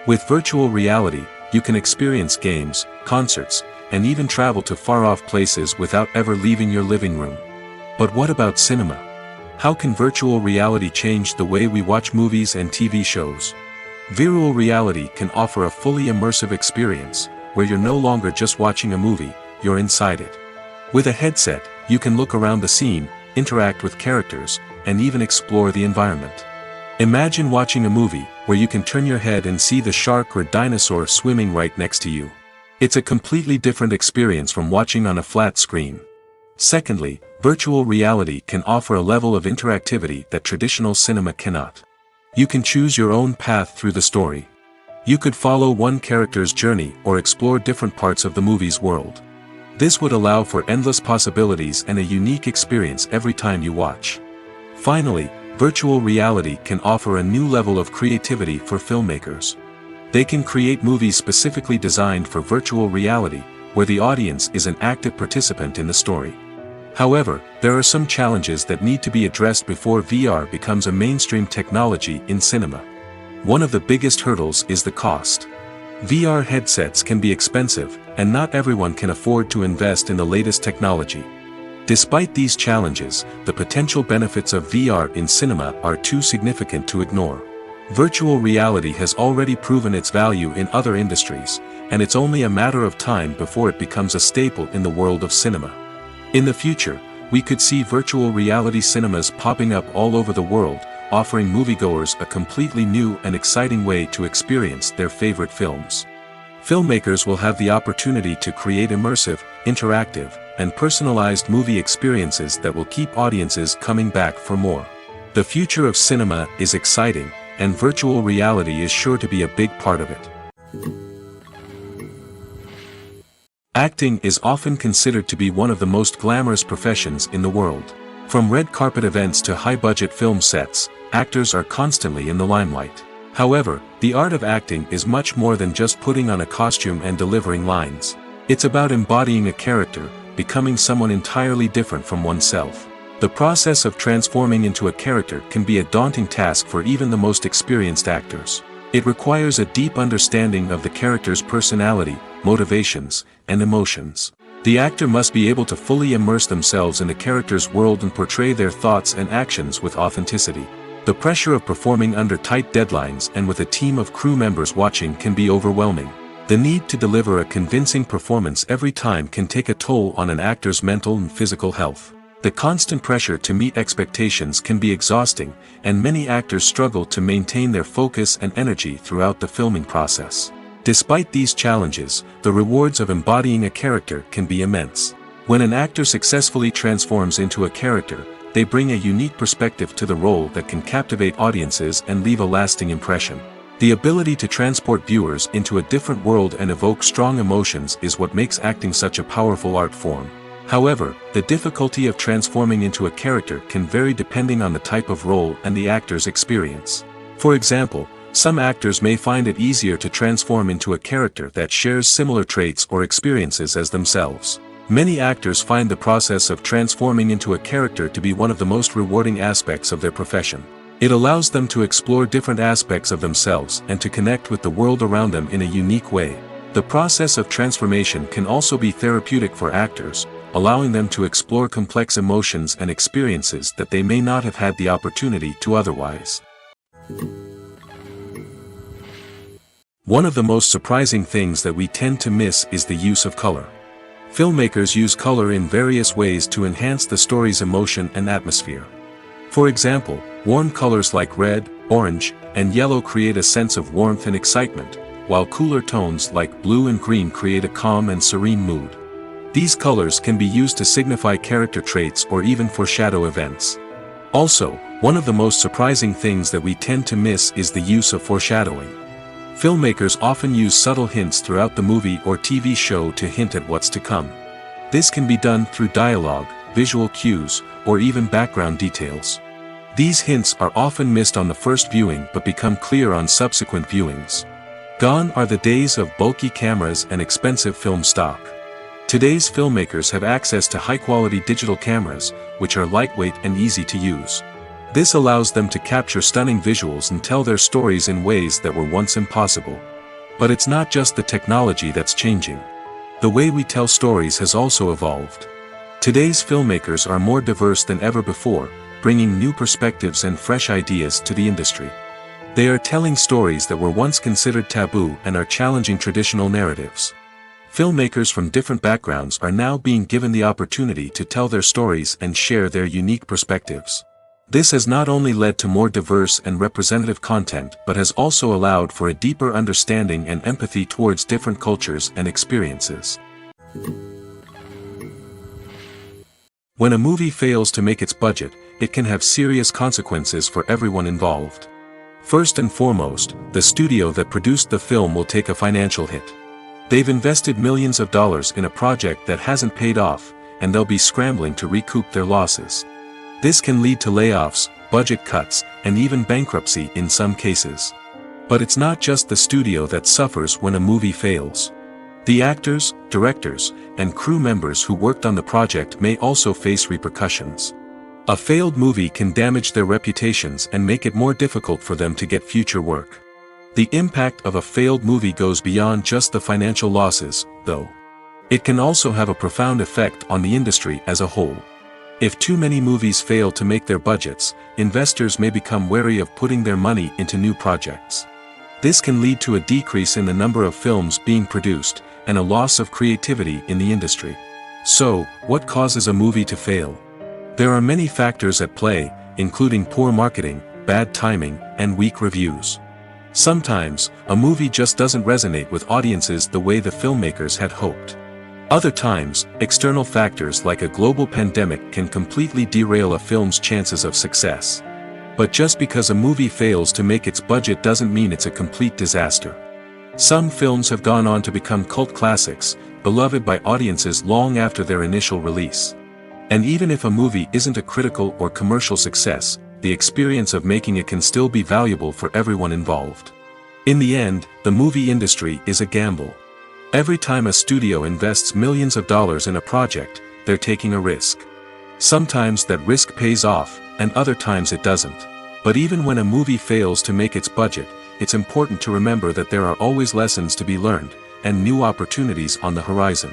With virtual reality, you can experience games, concerts, and even travel to far-off places without ever leaving your living room. But what about cinema? How can virtual reality change the way we watch movies and TV shows? Virtual reality can offer a fully immersive experience, where you're no longer just watching a movie, you're inside it. With a headset, you can look around the scene, interact with characters, and even explore the environment. Imagine watching a movie where you can turn your head and see the shark or dinosaur swimming right next to you. It's a completely different experience from watching on a flat screen. Secondly, virtual reality can offer a level of interactivity that traditional cinema cannot. You can choose your own path through the story. You could follow one character's journey or explore different parts of the movie's world. This would allow for endless possibilities and a unique experience every time you watch. Finally, virtual reality can offer a new level of creativity for filmmakers. They can create movies specifically designed for virtual reality, where the audience is an active participant in the story. However, there are some challenges that need to be addressed before VR becomes a mainstream technology in cinema. One of the biggest hurdles is the cost. VR headsets can be expensive, and not everyone can afford to invest in the latest technology. Despite these challenges, the potential benefits of VR in cinema are too significant to ignore. Virtual reality has already proven its value in other industries, and it's only a matter of time before it becomes a staple in the world of cinema. In the future, we could see virtual reality cinemas popping up all over the world, offering moviegoers a completely new and exciting way to experience their favorite films. Filmmakers will have the opportunity to create immersive, interactive, and personalized movie experiences that will keep audiences coming back for more. The future of cinema is exciting, and virtual reality is sure to be a big part of it. Acting is often considered to be one of the most glamorous professions in the world. From red carpet events to high-budget film sets, actors are constantly in the limelight. However, the art of acting is much more than just putting on a costume and delivering lines. It's about embodying a character, becoming someone entirely different from oneself. The process of transforming into a character can be a daunting task for even the most experienced actors. It requires a deep understanding of the character's personality, motivations, and emotions. The actor must be able to fully immerse themselves in the character's world and portray their thoughts and actions with authenticity. The pressure of performing under tight deadlines and with a team of crew members watching can be overwhelming. The need to deliver a convincing performance every time can take a toll on an actor's mental and physical health. The constant pressure to meet expectations can be exhausting, and many actors struggle to maintain their focus and energy throughout the filming process. Despite these challenges, the rewards of embodying a character can be immense. When an actor successfully transforms into a character, they bring a unique perspective to the role that can captivate audiences and leave a lasting impression. The ability to transport viewers into a different world and evoke strong emotions is what makes acting such a powerful art form. However, the difficulty of transforming into a character can vary depending on the type of role and the actor's experience. For example, some actors may find it easier to transform into a character that shares similar traits or experiences as themselves. Many actors find the process of transforming into a character to be one of the most rewarding aspects of their profession. It allows them to explore different aspects of themselves and to connect with the world around them in a unique way. The process of transformation can also be therapeutic for actors, allowing them to explore complex emotions and experiences that they may not have had the opportunity to otherwise. One of the most surprising things that we tend to miss is the use of color. Filmmakers use color in various ways to enhance the story's emotion and atmosphere. For example, warm colors like red, orange, and yellow create a sense of warmth and excitement, while cooler tones like blue and green create a calm and serene mood. These colors can be used to signify character traits or even foreshadow events. Also, One of the most surprising things that we tend to miss is the use of foreshadowing. Filmmakers often use subtle hints throughout the movie or TV show to hint at what's to come. This can be done through dialogue, visual cues, or even background details. These hints are often missed on the first viewing but become clear on subsequent viewings. Gone are the days of bulky cameras and expensive film stock. Today's filmmakers have access to high-quality digital cameras, which are lightweight and easy to use. This allows them to capture stunning visuals and tell their stories in ways that were once impossible. But it's not just the technology that's changing. The way we tell stories has also evolved. Today's filmmakers are more diverse than ever before, bringing new perspectives and fresh ideas to the industry. They are telling stories that were once considered taboo and are challenging traditional narratives. Filmmakers from different backgrounds are now being given the opportunity to tell their stories and share their unique perspectives. This has not only led to more diverse and representative content but has also allowed for a deeper understanding and empathy towards different cultures and experiences. When a movie fails to make its budget, it can have serious consequences for everyone involved. First and foremost, the studio that produced the film will take a financial hit. They've invested millions of dollars in a project that hasn't paid off, and they'll be scrambling to recoup their losses. This can lead to layoffs, budget cuts, and even bankruptcy in some cases. But it's not just the studio that suffers when a movie fails. The actors, directors, and crew members who worked on the project may also face repercussions. A failed movie can damage their reputations and make it more difficult for them to get future work. The impact of a failed movie goes beyond just the financial losses, though. It can also have a profound effect on the industry as a whole. If too many movies fail to make their budgets, investors may become wary of putting their money into new projects. This can lead to a decrease in the number of films being produced, and a loss of creativity in the industry. So, what causes a movie to fail? There are many factors at play, including poor marketing, bad timing, and weak reviews. Sometimes, a movie just doesn't resonate with audiences the way the filmmakers had hoped. Other times, external factors like a global pandemic can completely derail a film's chances of success. But just because a movie fails to make its budget doesn't mean it's a complete disaster. Some films have gone on to become cult classics, beloved by audiences long after their initial release. And even if a movie isn't a critical or commercial success, the experience of making it can still be valuable for everyone involved. In the end, the movie industry is a gamble. Every time a studio invests millions of dollars in a project, they're taking a risk. Sometimes that risk pays off, and other times it doesn't. But even when a movie fails to make its budget, it's important to remember that there are always lessons to be learned, and new opportunities on the horizon.